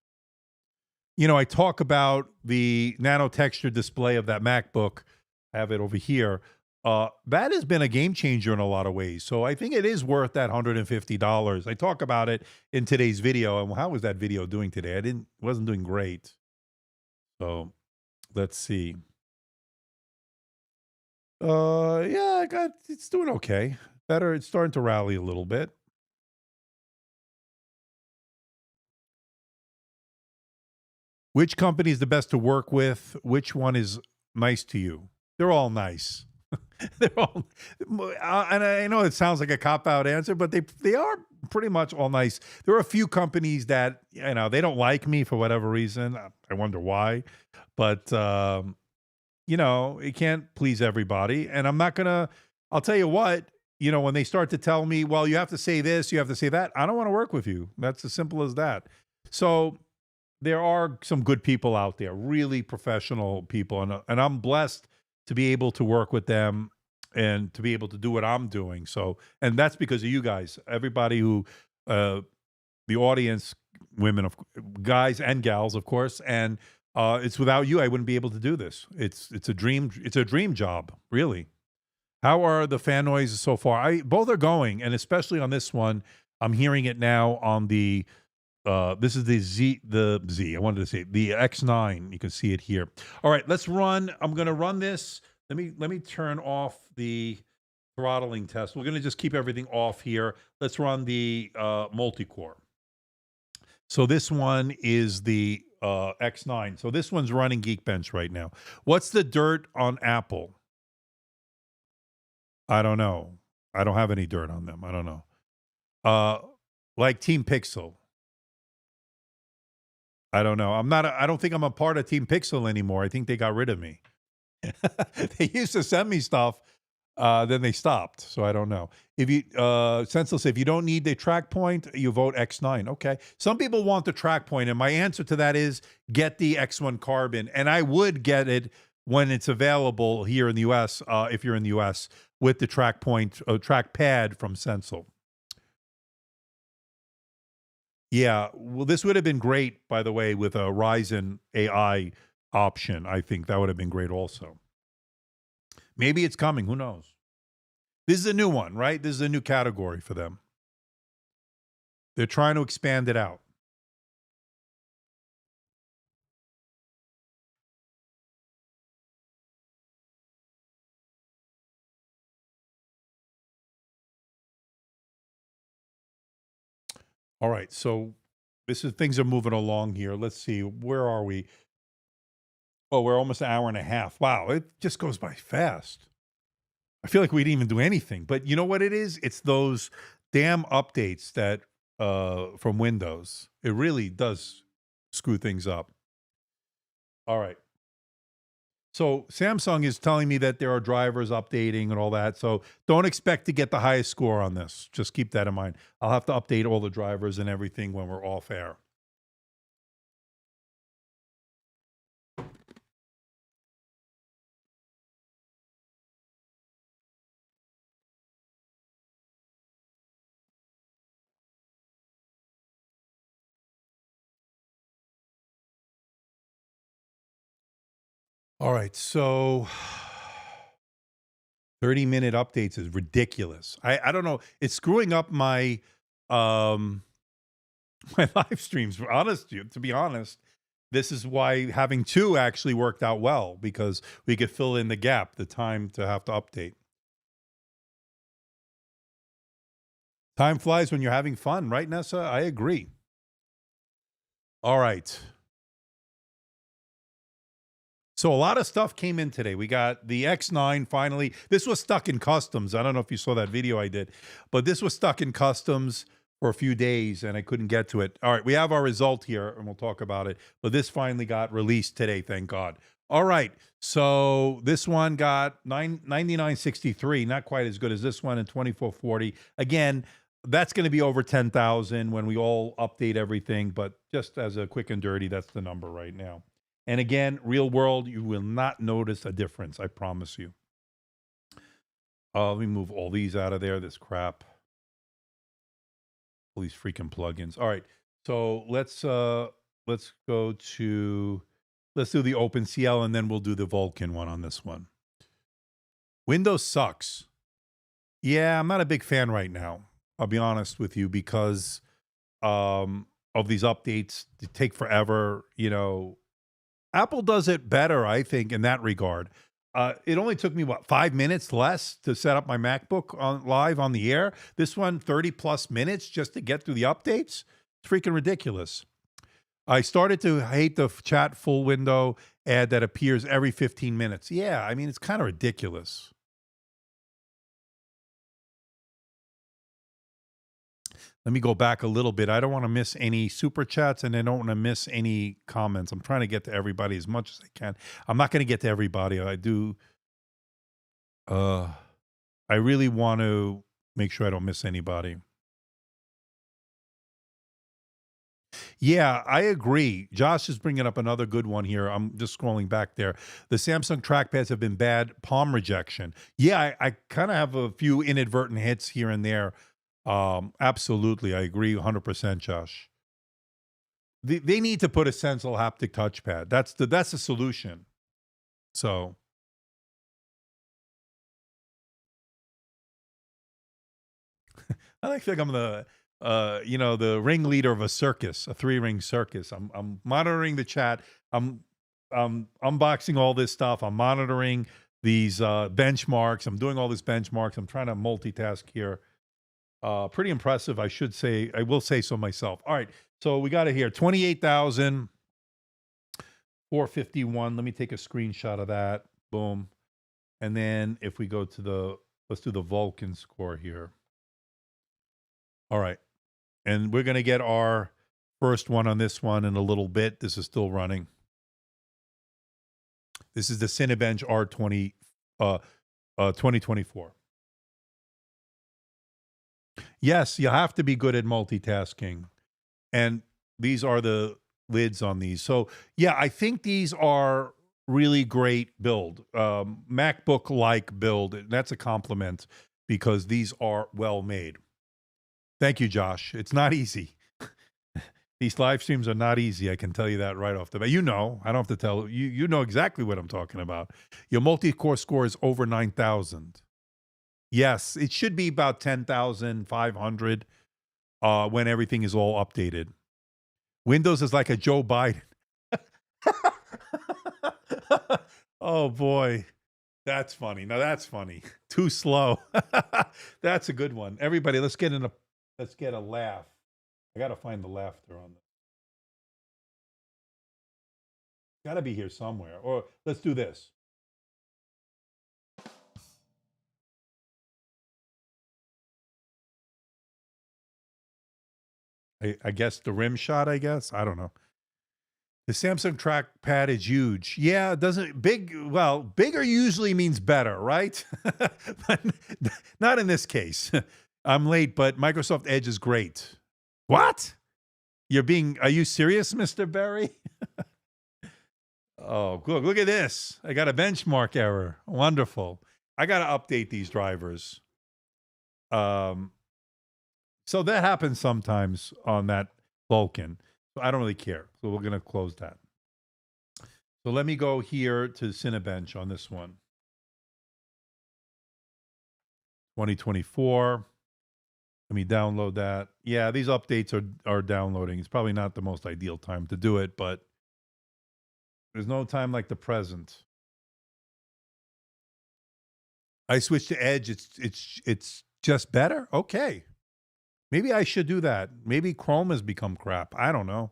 Speaker 1: You know, I talk about the nano texture display of that MacBook. I have it over here. That has been a game changer in a lot of ways. So I think it is worth that $150. I talk about it in today's video. And how was that video doing today? Wasn't doing great. So let's see. Yeah, it's doing okay. Better. It's starting to rally a little bit. Which company is the best to work with? Which one is nice to you? They're all nice. They're all, and I know it sounds like a cop out answer, but they are pretty much all nice. There are a few companies that they don't like me for whatever reason. I wonder why, but it can't please everybody, and I'm not gonna. I'll tell you what. When they start to tell me, well, you have to say this, you have to say that, I don't want to work with you. That's as simple as that. So there are some good people out there, really professional people, and I'm blessed to be able to work with them and to be able to do what I'm doing. So, and that's because of you guys, everybody who, the audience, women, of guys and gals, of course, and it's without you, I wouldn't be able to do this. It's a dream. It's a dream job, really. How are the fan noises so far? Both are going, and especially on this one, I'm hearing it now on the. This is the Z. I wanted to say the X9. You can see it here. All right, let's run. I'm going to run this. Let me turn off the throttling test. We're going to just keep everything off here. Let's run the multi-core. So this one is the X9. So this one's running Geekbench right now. What's the dirt on Apple? I don't know. I don't have any dirt on them. I don't know. Like Team Pixel. I don't know. I don't think I'm a part of Team Pixel anymore. I think they got rid of me. They used to send me stuff, then they stopped. So I don't know. If you Senseless, if you don't need the track point, you vote X9. Okay. Some people want the track point, and my answer to that is get the X1 Carbon. And I would get it when it's available here in the US, if you're in the US, with the track point trackpad from Sensel. Yeah, well, this would have been great, by the way, with a Ryzen AI option. I think that would have been great also. Maybe it's coming. Who knows? This is a new one, right? This is a new category for them. They're trying to expand it out. All right, so things are moving along here. Let's see, where are we? Oh, we're almost an hour and a half. Wow, it just goes by fast. I feel like we didn't even do anything. But you know what it is? It's those damn updates that from Windows. It really does screw things up. All right. So Samsung is telling me that there are drivers updating and all that. So don't expect to get the highest score on this. Just keep that in mind. I'll have to update all the drivers and everything when we're off air. All right. So 30-minute updates is ridiculous. I don't know. It's screwing up my um my live streams. To be honest, this is why having two actually worked out well, because we could fill in the gap, the time to have to update. Time flies when you're having fun, right, Nessa? I agree. All right. So a lot of stuff came in today. We got the X9 finally. This was stuck in customs. I don't know if you saw that video I did, but this was stuck in customs for a few days and I couldn't get to it. All right, we have our result here and we'll talk about it. But this finally got released today, thank God. All right. So this one got 9963, not quite as good as this one in 2440. Again, that's going to be over 10,000 when we all update everything, but just as a quick and dirty, that's the number right now. And again, real world, you will not notice a difference, I promise you. Let me move all these out of there, this crap. All these freaking plugins. All right. So let's go to let's do the OpenCL and then we'll do the Vulkan one on this one. Windows sucks. Yeah, I'm not a big fan right now. I'll be honest with you because of these updates. They take forever. Apple does it better, I think, in that regard. It only took me, what, 5 minutes less to set up my MacBook on live on the air. This one, 30 plus minutes just to get through the updates. It's freaking ridiculous. I started to hate the chat full window ad that appears every 15 minutes. Yeah, I mean, it's kind of ridiculous. Let me go back a little bit. I don't want to miss any super chats and I don't want to miss any comments. I'm trying to get to everybody as much as I can. I'm not going to get to everybody. Uh I really want to make sure I don't miss anybody. Yeah, I agree. Josh is bringing up another good one here. I'm just scrolling back there. The Samsung trackpads have been bad palm rejection. Yeah, I kind of have a few inadvertent hits here and there. Absolutely. I agree 100%, Josh. They need to put a sensible haptic touchpad. That's the solution. So I like think I'm the ringleader of a circus, a three-ring circus. I'm monitoring the chat. I'm unboxing all this stuff. I'm monitoring these benchmarks. I'm doing all this benchmarks. I'm trying to multitask here. Pretty impressive, I should say. I will say so myself. All right, so we got it here. 28,451. Let me take a screenshot of that. Boom. And then if we go to let's do the Vulcan score here. All right. And we're going to get our first one on this one in a little bit. This is still running. This is the Cinebench R20 2024. Yes, you have to be good at multitasking. And these are the lids on these. So, yeah, I think these are really great build. MacBook-like build. That's a compliment because these are well made. Thank you, Josh. It's not easy. These live streams are not easy. I can tell you that right off the bat. You know, I don't have to tell you. You know exactly what I'm talking about. Your multi-core score is over 9,000. Yes, it should be about 10,500 when everything is all updated. Windows is like a Joe Biden. Oh boy, that's funny. Now that's funny. Too slow. That's a good one. Everybody, let's get a laugh. I got to find the laughter on this. Got to be here somewhere. Or let's do this. I guess the rim shot. I guess I don't know. The Samsung trackpad is huge. Yeah, it doesn't big. Well, bigger usually means better, right? But not in this case. I'm late, but Microsoft Edge is great. What? Are you serious, Mr. Berry? Oh, look at this. I got a benchmark error. Wonderful. I got to update these drivers. Um, so that happens sometimes on that Vulcan. So I don't really care. So we're going to close that. So let me go here to Cinebench on this one. 2024. Let me download that. Yeah, these updates are downloading. It's probably not the most ideal time to do it, but there's no time like the present. I switched to Edge. It's just better. Okay. Maybe I should do that. Maybe Chrome has become crap. I don't know.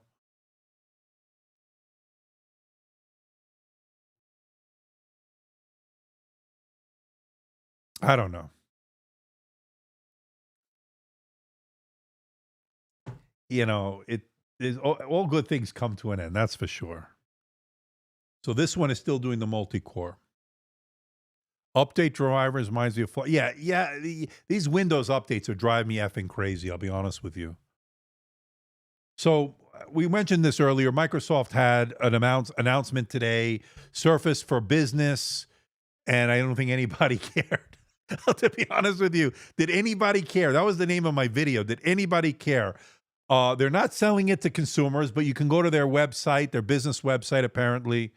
Speaker 1: I don't know. It is all good things come to an end. That's for sure. So this one is still doing the multi-core. Update drivers reminds me of yeah. These Windows updates are driving me effing crazy. I'll be honest with you. So we mentioned this earlier. Microsoft had an announcement today, Surface for Business, and I don't think anybody cared. To be honest with you, did anybody care? That was the name of my video. Did anybody care? They're not selling it to consumers, but you can go to their website, their business website, apparently.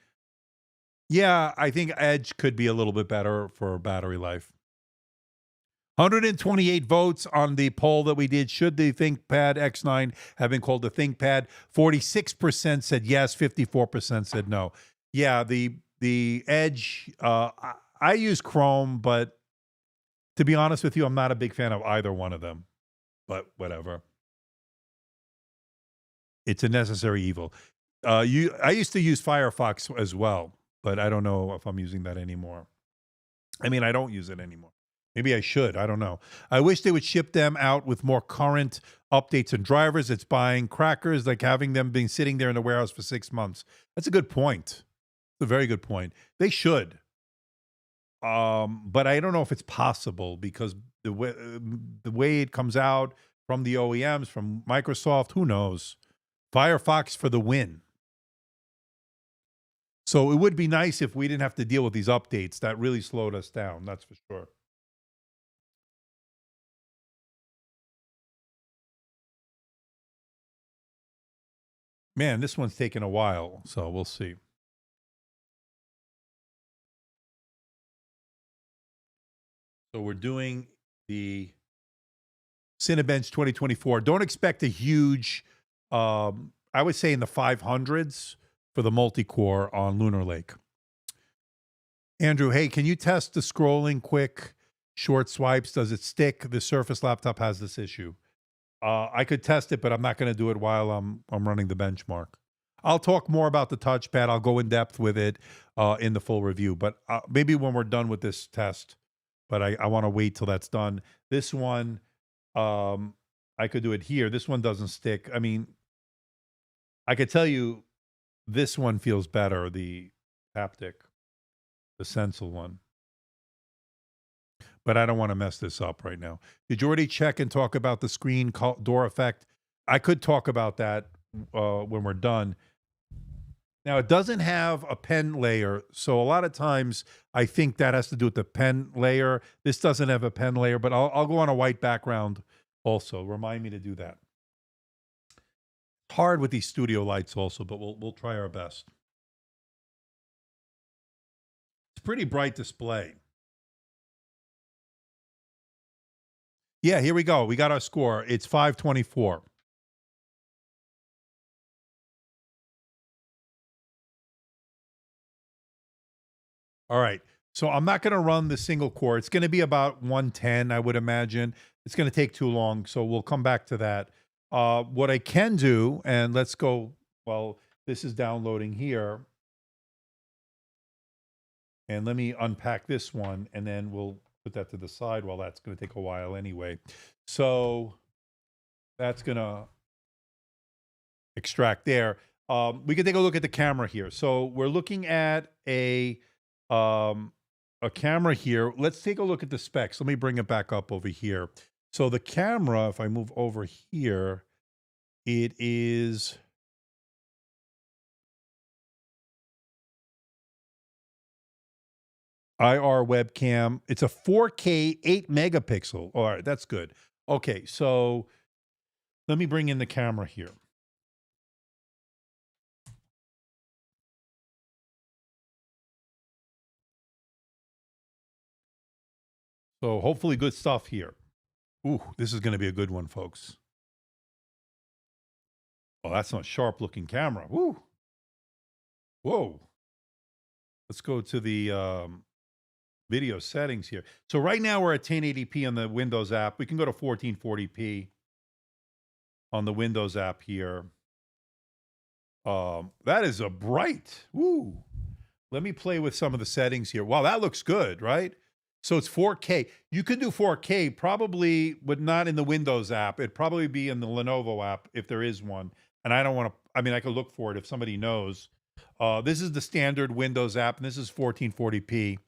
Speaker 1: Yeah, I think Edge could be a little bit better for battery life. 128 votes on the poll that we did. Should the ThinkPad X9 have been called the ThinkPad? 46% said yes, 54% said no. Yeah, the Edge, I use Chrome, but to be honest with you, I'm not a big fan of either one of them. But whatever. It's a necessary evil. I used to use Firefox as well, but I don't know if I'm using that anymore. I mean, I don't use it anymore. Maybe I should. I don't know. I wish they would ship them out with more current updates and drivers. It's buying crackers, like having them being sitting there in the warehouse for 6 months. That's a good point. It's a very good point. They should. But I don't know if it's possible because the way it comes out from the OEMs, from Microsoft, who knows? Firefox for the win. So it would be nice if we didn't have to deal with these updates. That really slowed us down, that's for sure. Man, this one's taking a while, so we'll see. So we're doing the Cinebench 2024. Don't expect a huge, I would say in the 500s for the multi-core on Lunar Lake. Andrew, hey, can you test the scrolling quick short swipes? Does it stick? The Surface laptop has this issue. I could test it, but I'm not going to do it while I'm running the benchmark. I'll talk more about the touchpad. I'll go in depth with it in the full review, but maybe when we're done with this test. But I want to wait till that's done. This one, I could do it here. This one doesn't stick. I mean, I could tell you this one feels better, the haptic, the Sensel one. But I don't want to mess this up right now. Did you already check and talk about the screen door effect? I could talk about that when we're done. Now, it doesn't have a pen layer, so a lot of times I think that has to do with the pen layer. This doesn't have a pen layer, but I'll go on a white background also. Remind me to do that. It's hard with these studio lights also, but we'll try our best. It's a pretty bright display. Yeah, here we go. We got our score. It's 524. All right. So I'm not going to run the single core. It's going to be about 110, I would imagine. It's going to take too long, so we'll come back to that. What I can do, and let's go, well, this is downloading here. And let me unpack this one, and then we'll put that to the side. Well, that's going to take a while anyway. So that's going to extract there. We can take a look at the camera here. So we're looking at a camera here. Let's take a look at the specs. Let me bring it back up over here. So the camera, if I move over here, it is IR webcam. It's a 4K 8 megapixel. All right, that's good. Okay, so let me bring in the camera here. So hopefully good stuff here. Ooh, this is going to be a good one, folks. Oh, that's not a sharp looking camera. Woo. Whoa. Let's go to the video settings here. So right now we're at 1080p on the Windows app. We can go to 1440p on the Windows app here. That is a bright. Woo. Let me play with some of the settings here. Wow, that looks good, right? So it's 4K. You could do 4K probably, but not in the Windows app. It'd probably be in the Lenovo app if there is one. And I don't want to, I mean, I could look for it if somebody knows. This is the standard Windows app, and this is 1440p.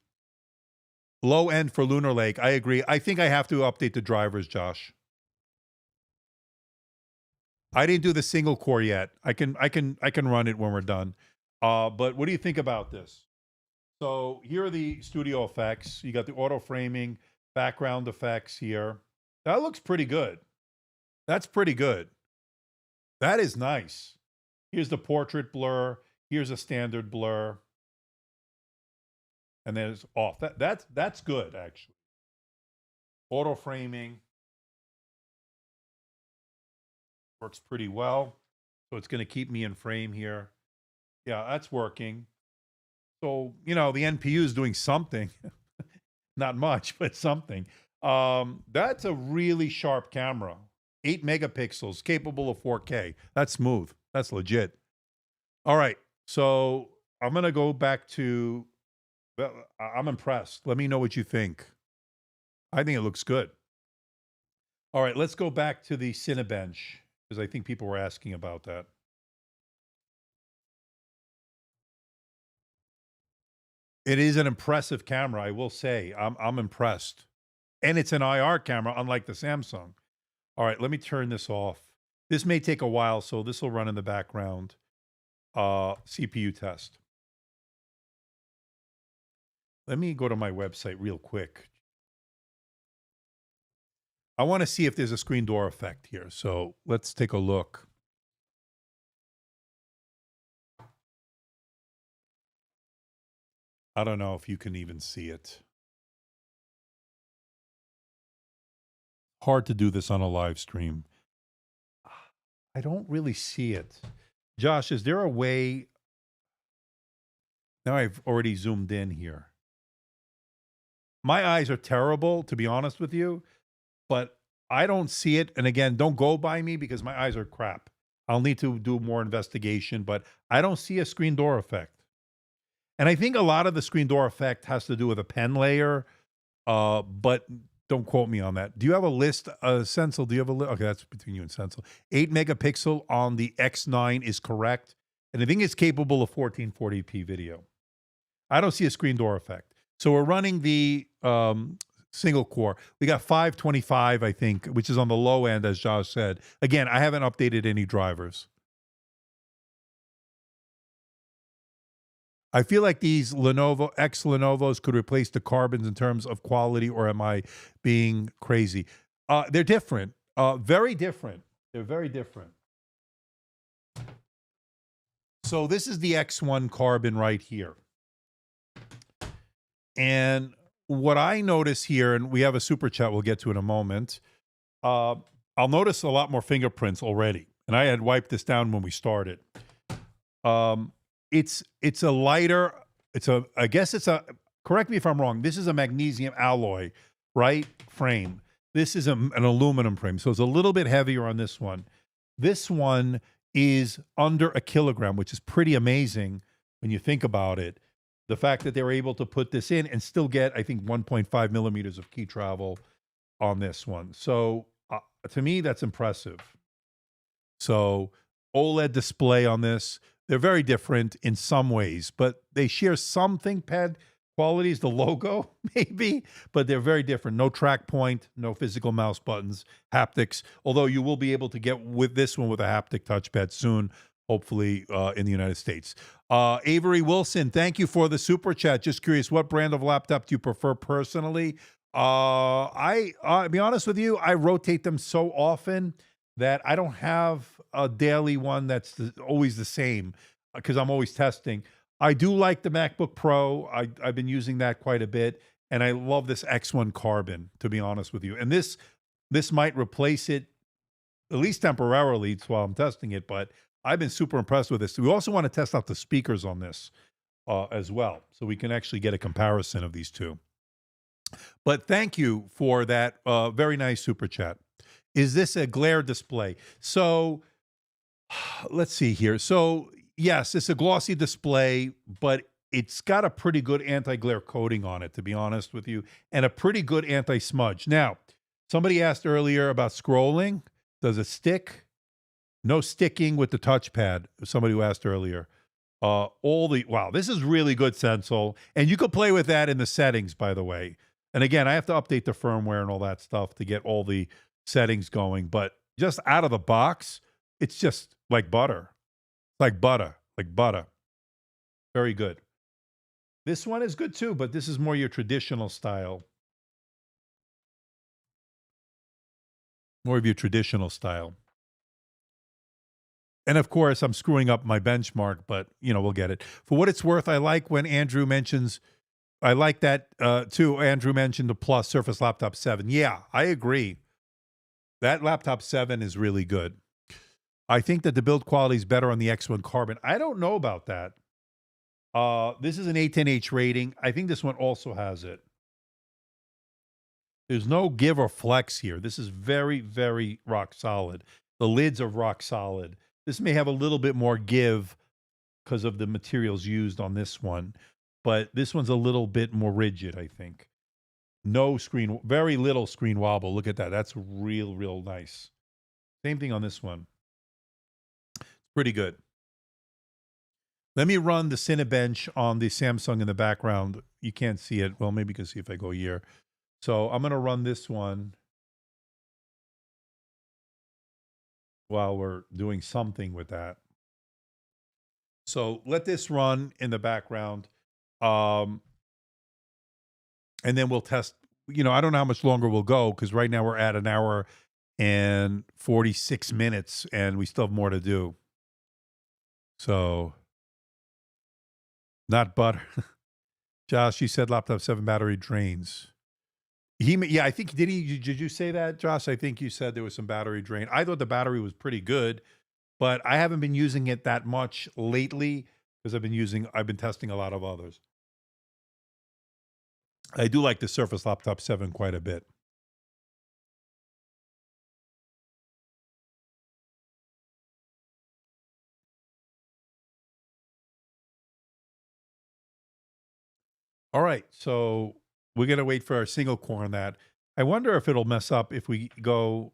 Speaker 1: Low end for Lunar Lake. I agree. I think I have to update the drivers, Josh. I didn't do the single core yet. I can run it when we're done. But what do you think about this? So here are the studio effects. You got the auto framing, background effects here. That looks pretty good. That's pretty good. That is nice. Here's the portrait blur. Here's a standard blur. And then it's off. That's good, actually. Auto framing works pretty well. So it's going to keep me in frame here. Yeah, that's working. So, the NPU is doing something. Not much, but something. That's a really sharp camera. 8 megapixels, capable of 4K. That's smooth. That's legit. All right. So I'm going to go back to, well, I'm impressed. Let me know what you think. I think it looks good. All right. Let's go back to the Cinebench because I think people were asking about that. It is an impressive camera, I will say. I'm impressed. And it's an IR camera, unlike the Samsung. All right, let me turn this off. This may take a while, so this will run in the background. CPU test. Let me go to my website real quick. I want to see if there's a screen door effect here. So let's take a look. I don't know if you can even see it. Hard to do this on a live stream. I don't really see it. Josh, is there a way? Now I've already zoomed in here. My eyes are terrible, to be honest with you, but I don't see it. And again, don't go by me because my eyes are crap. I'll need to do more investigation, but I don't see a screen door effect. And I think a lot of the screen door effect has to do with a pen layer, but don't quote me on that. Do you have a list, Sensel? Do you have a list? Okay, that's between you and Sensel. 8 megapixel on the X9 is correct. And I think it's capable of 1440p video. I don't see a screen door effect. So we're running the single core. We got 525, I think, which is on the low end, as Josh said. Again, I haven't updated any drivers. I feel like these Lenovo's could replace the Carbons in terms of quality, or am I being crazy? They're different, very different. They're very different. So this is the X1 Carbon right here. And what I notice here, and we have a super chat we'll get to in a moment, I'll notice a lot more fingerprints already. And I had wiped this down when we started. It's a lighter, I guess it's a, correct me if I'm wrong, this is a magnesium alloy, right? Frame. This is an aluminum frame. So it's a little bit heavier on this one. This one is under a kilogram, which is pretty amazing when you think about it. The fact that they were able to put this in and still get, I think, 1.5 millimeters of key travel on this one. So to me, that's impressive. So OLED display on this. They're very different in some ways, but they share some ThinkPad qualities, the logo maybe, but they're very different. No track point, no physical mouse buttons, haptics, although you will be able to get with this one with a haptic touchpad soon, hopefully in the United States. Avery Wilson, thank you for the super chat. Just curious, what brand of laptop do you prefer personally? I'll be honest with you, I rotate them so often that I don't have a daily one that's always the same because I'm always testing. I do like the MacBook Pro. I've been using that quite a bit, and I love this X1 Carbon, to be honest with you. And this might replace it, at least temporarily, while I'm testing it, but I've been super impressed with this. We also want to test out the speakers on this as well, so we can actually get a comparison of these two. But thank you for that very nice super chat. Is this a glare display? So let's see here. So yes, it's a glossy display, but it's got a pretty good anti-glare coating on it, to be honest with you, and a pretty good anti-smudge. Now, somebody asked earlier about scrolling. Does it stick? No sticking with the touchpad. Somebody who asked earlier. Wow, this is really good, Sensol. And you could play with that in the settings, by the way. And again, I have to update the firmware and all that stuff to get all the settings going. But just out of the box, it's just like butter. Like butter. Like butter. Very good. This one is good too, but this is more your traditional style. More of your traditional style. And of course, I'm screwing up my benchmark, but we'll get it. For what it's worth, I like when Andrew mentions I like that too. Andrew mentioned the Plus Surface Laptop 7. Yeah, I agree. That Laptop 7 is really good. I think that the build quality is better on the X1 Carbon. I don't know about that. This is an A10H rating. I think this one also has it. There's no give or flex here. This is very, very rock solid. The lids are rock solid. This may have a little bit more give because of the materials used on this one, but this one's a little bit more rigid, I think. No screen, very little screen wobble. Look at that. That's real, real nice. Same thing on this one. Pretty good. Let me run the Cinebench on the Samsung in the background. You can't see it. Well, maybe you can see if I go here. So I'm going to run this one while we're doing something with that. So let this run in the background. And then we'll test. I don't know how much longer we'll go because right now we're at an hour and 46 minutes and we still have more to do. So, not butter. Josh, you said laptop 7 battery drains. Yeah, I think, did you say that, Josh? I think you said there was some battery drain. I thought the battery was pretty good, but I haven't been using it that much lately because I've been testing a lot of others. I do like the Surface Laptop 7 quite a bit. All right, so we're gonna wait for our single core on that. I wonder if it'll mess up if we go.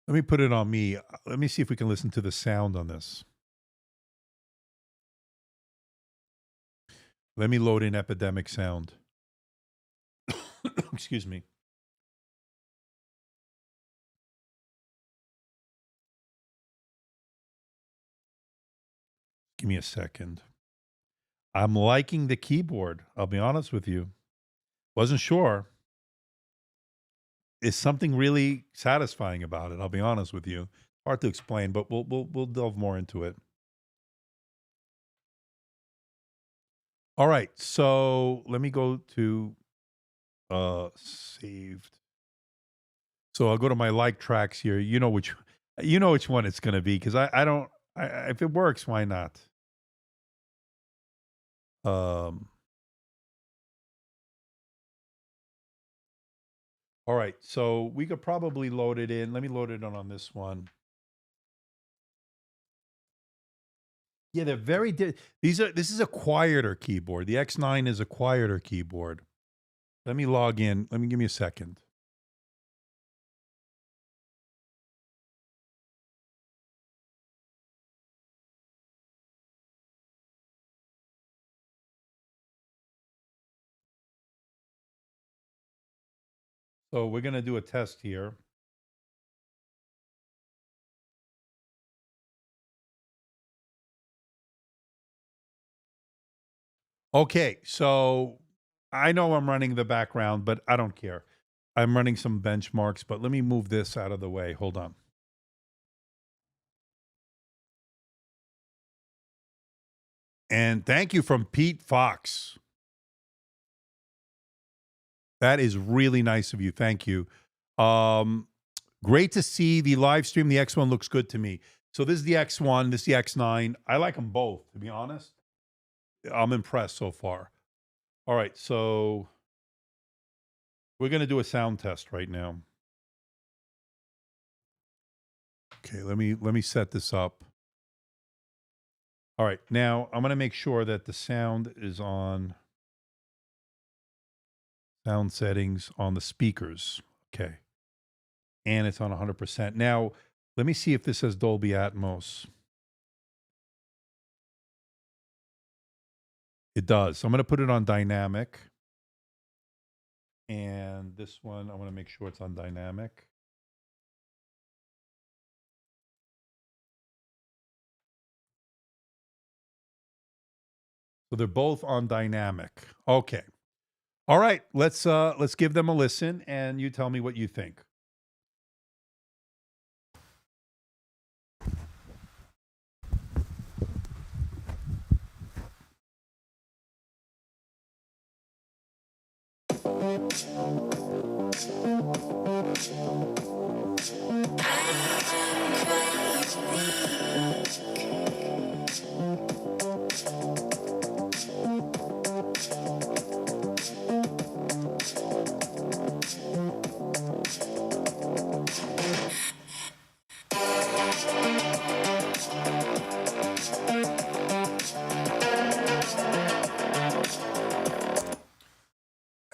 Speaker 1: Let me put it on me. Let me see if we can listen to the sound on this. Let me load in Epidemic Sound. Excuse me. Give me a second. I'm liking the keyboard. I'll be honest with you. Wasn't sure. Is something really satisfying about it? I'll be honest with you. Hard to explain, but we'll delve more into it. All right. So let me go to saved. So I'll go to my like tracks here. You know which one it's going to be because I don't. If it works, why not? Um. All right. So we could probably load it in. Let me load it on this one. Yeah, they're very. This is a quieter keyboard. The X9 is a quieter keyboard. Let me log in. Give me a second. So we're gonna do a test here. Okay, so I know I'm running the background, but I don't care. I'm running some benchmarks, but let me move this out of the way. Hold on. And thank you from Pete Fox. That is really nice of you. Thank you. Um, Great to see the live stream. The X1 looks good to me. So this is the X1, this is the X9. I like them both, to be honest. I'm impressed so far. All right, so we're going to do a sound test right now. Okay, let me set this up. All right, now I'm going to make sure that the sound is on sound settings on the speakers. Okay. And it's on 100%. Now, let me see if this says Dolby Atmos. It does. So I'm going to put it on dynamic. And this one, I want to make sure it's on dynamic. So they're both on dynamic. Okay. All right. Let's give them a listen and you tell me what you think.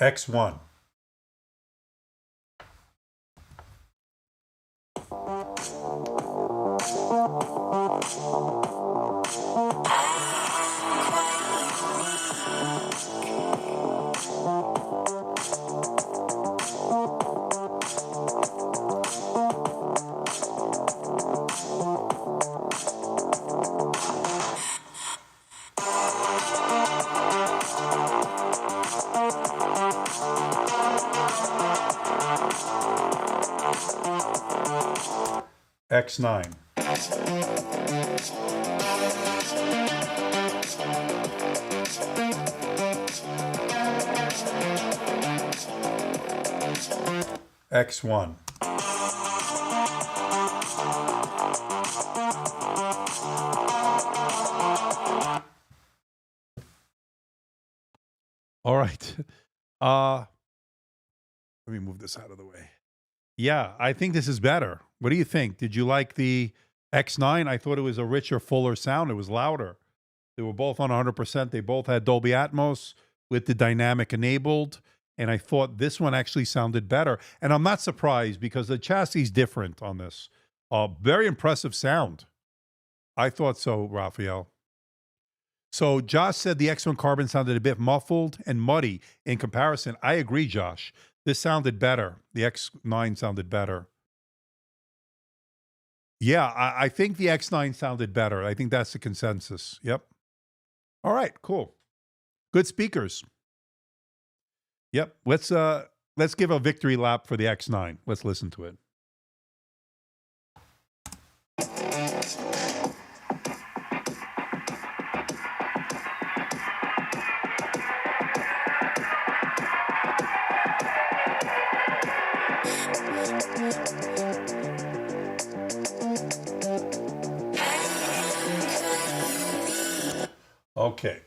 Speaker 1: X1. X9. X1. All right. Let me move this out of the way. Yeah, I think this is better. What do you think? Did you like the X9? I thought it was a richer, fuller sound. It was louder. They were both on 100%. They both had Dolby Atmos with the dynamic enabled. And I thought this one actually sounded better. And I'm not surprised because the chassis is different on this. Very impressive sound. I thought so, Raphael. So Josh said the X1 Carbon sounded a bit muffled and muddy in comparison. I agree, Josh. This sounded better. The X9 sounded better. Yeah, I think the X9 sounded better. I think that's the consensus. Yep. All right, cool. Good speakers. Yep. Let's give a victory lap for the X9. Let's listen to it. Okay.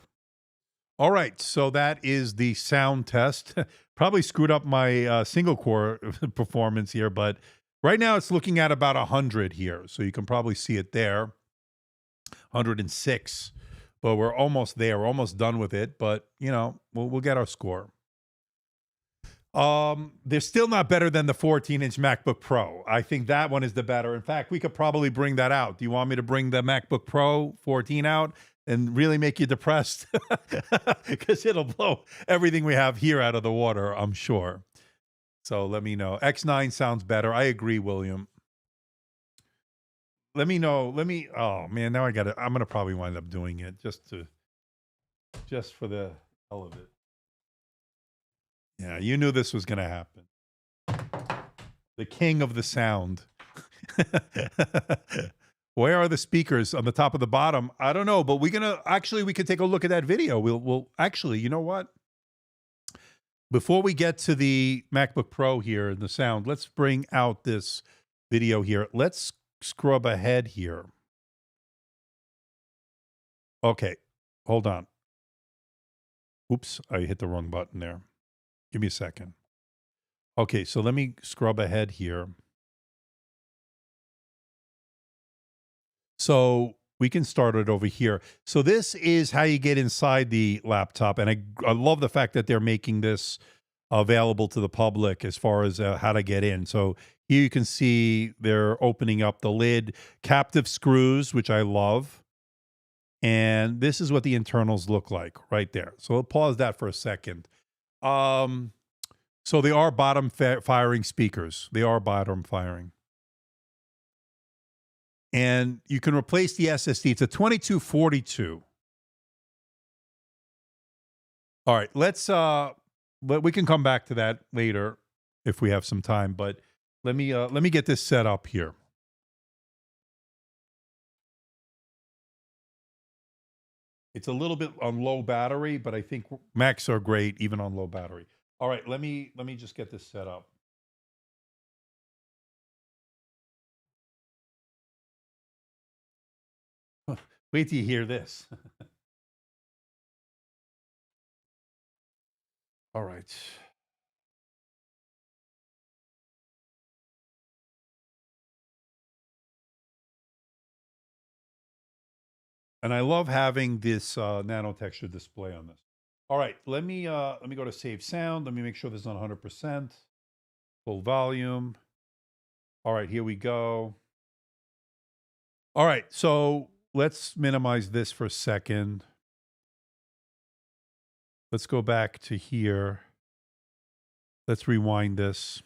Speaker 1: All right. So that is the sound test. Probably screwed up my single core performance here, but right now it's looking at about 100 here. So you can probably see it there. 106. But we're almost there. We're almost done with it. But, you know, we'll get our score. They're still not better than the 14-inch MacBook Pro. I think that one is the better. In fact, we could probably bring that out. Do you want me to bring the MacBook Pro 14 out and really make you depressed? Because it'll blow everything we have here out of the water, I'm sure. So let me know. X9 sounds better. I agree, William. Let me know. Oh man, now I'm going to probably wind up doing it just for the hell of it. Yeah, you knew this was going to happen. The king of the sound. Where are the speakers on the top of the bottom? I don't know, but we could take a look at that video. We'll actually, you know what? Before we get to the MacBook Pro here and the sound, let's bring out this video here. Let's scrub ahead here. Okay, hold on. Oops, I hit the wrong button there. Give me a second. Okay, so let me scrub ahead here. So we can start it over here. So this is how you get inside the laptop. And I love the fact that they're making this available to the public as far as how to get in. So here you can see they're opening up the lid, captive screws, which I love. And this is what the internals look like right there. So we'll pause that for a second. Um, so they are bottom firing speakers. They are bottom firing. And you can replace the SSD. It's a 2242. All right, but we can come back to that later if we have some time, but let me get this set up here. It's a little bit on low battery, but I think Macs are great even on low battery. All right, let me just get this set up. Wait till you hear this. All right. And I love having this nano texture display on this. All right, let me go to save sound. Let me make sure this is on 100%. Full volume. All right, here we go. All right, so let's minimize this for a second. Let's go back to here. Let's rewind this.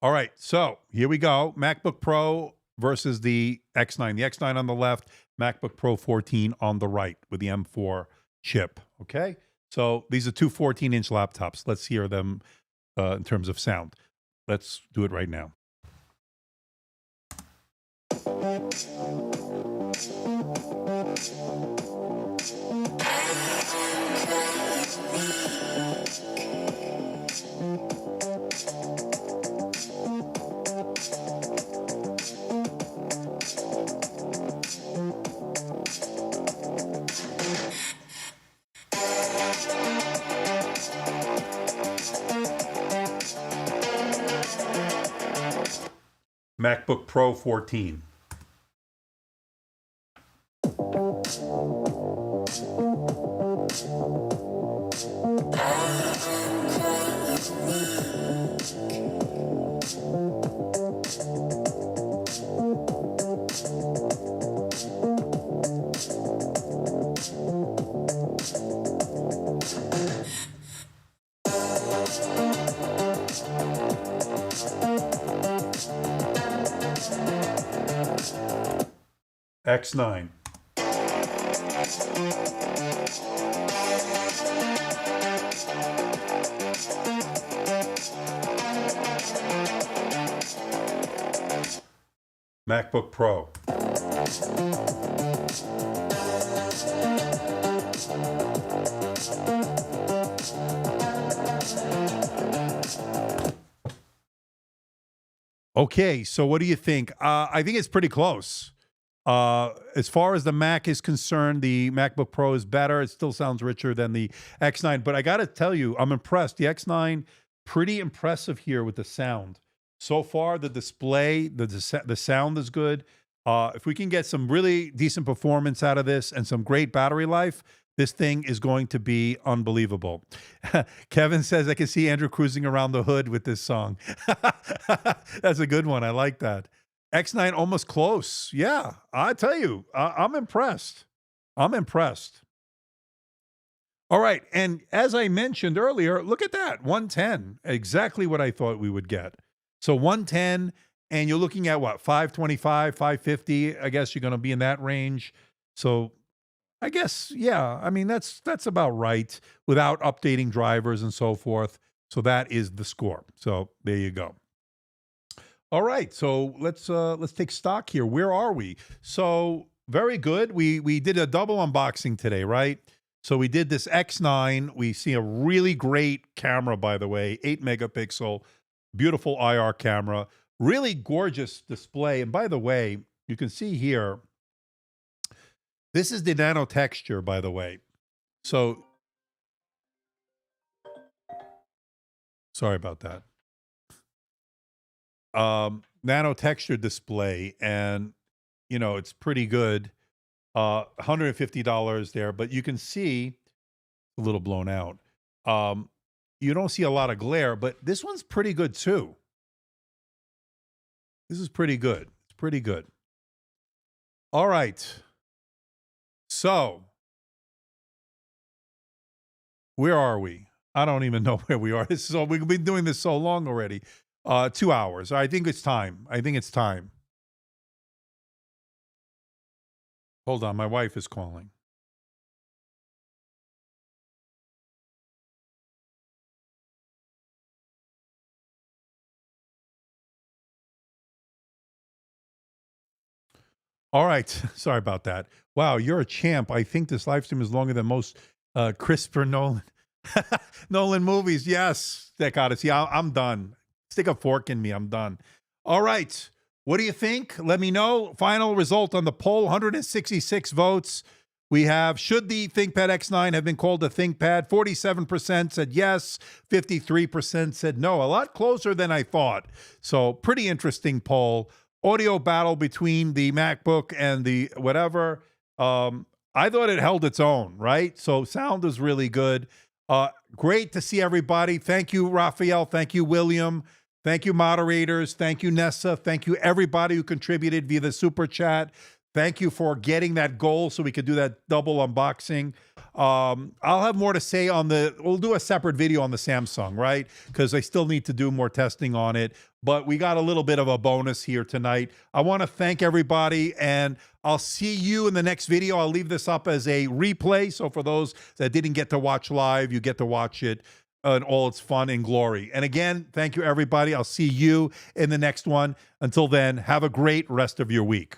Speaker 1: All right, so here we go. MacBook Pro versus the X9. The X9 on the left, MacBook Pro 14 on the right with the M4 chip, okay? So these are two 14-inch laptops. Let's hear them in terms of sound. Let's do it right now. MacBook Pro 14. X9. MacBook Pro. Okay, so what do you think? I think it's pretty close. As far as the Mac is concerned, the MacBook Pro is better. It still sounds richer than the X9, but I got to tell you, I'm impressed. The X9, pretty impressive here with the sound. So far, the display, the sound is good. If we can get some really decent performance out of this and some great battery life, this thing is going to be unbelievable. Kevin says, I can see Andrew cruising around the hood with this song. That's a good one. I like that. X9 almost close. Yeah, I tell you, I'm impressed. I'm impressed. All right. And as I mentioned earlier, look at that 110, exactly what I thought we would get. So 110, and you're looking at what, 525, 550. I guess you're going to be in that range. So I guess, yeah, I mean, that's about right without updating drivers and so forth. So that is the score. So there you go. All right, so let's take stock here. Where are we? So very good. We did a double unboxing today, right? So we did this X9. We see a really great camera, by the way, 8 megapixel, beautiful IR camera, really gorgeous display. And by the way, you can see here, this is the nano texture, by the way. So sorry about that. Nano texture display, and it's pretty good. $150 there, but you can see a little blown out. You don't see a lot of glare, but this one's pretty good too. This is pretty good. It's pretty good. All right. So, where are we? I don't even know where we are. So we've been doing this so long already. 2 hours. I think it's time. I think it's time. Hold on, my wife is calling. All right. Sorry about that. Wow, you're a champ. I think this live stream is longer than most Christopher Nolan Nolan movies. Yes, that got it. See, I'm done. Stick a fork in me. I'm done. All right. What do you think? Let me know. Final result on the poll: 166 votes. We have, should the ThinkPad X9 have been called a ThinkPad? 47% said yes, 53% said no. A lot closer than I thought. So, pretty interesting poll. Audio battle between the MacBook and the whatever. I thought it held its own, right? So, sound is really good. Great to see everybody. Thank you, Raphael. Thank you, William. Thank you, moderators. Thank you, Nessa. Thank you, everybody who contributed via the super chat. Thank you for getting that goal so we could do that double unboxing. I'll have more to say on we'll do a separate video on the Samsung, right? Because I still need to do more testing on it. But we got a little bit of a bonus here tonight. I want to thank everybody, and I'll see you in the next video. I'll leave this up as a replay. So for those that didn't get to watch live, you get to watch it in all its fun and glory. And again, thank you, everybody. I'll see you in the next one. Until then, have a great rest of your week.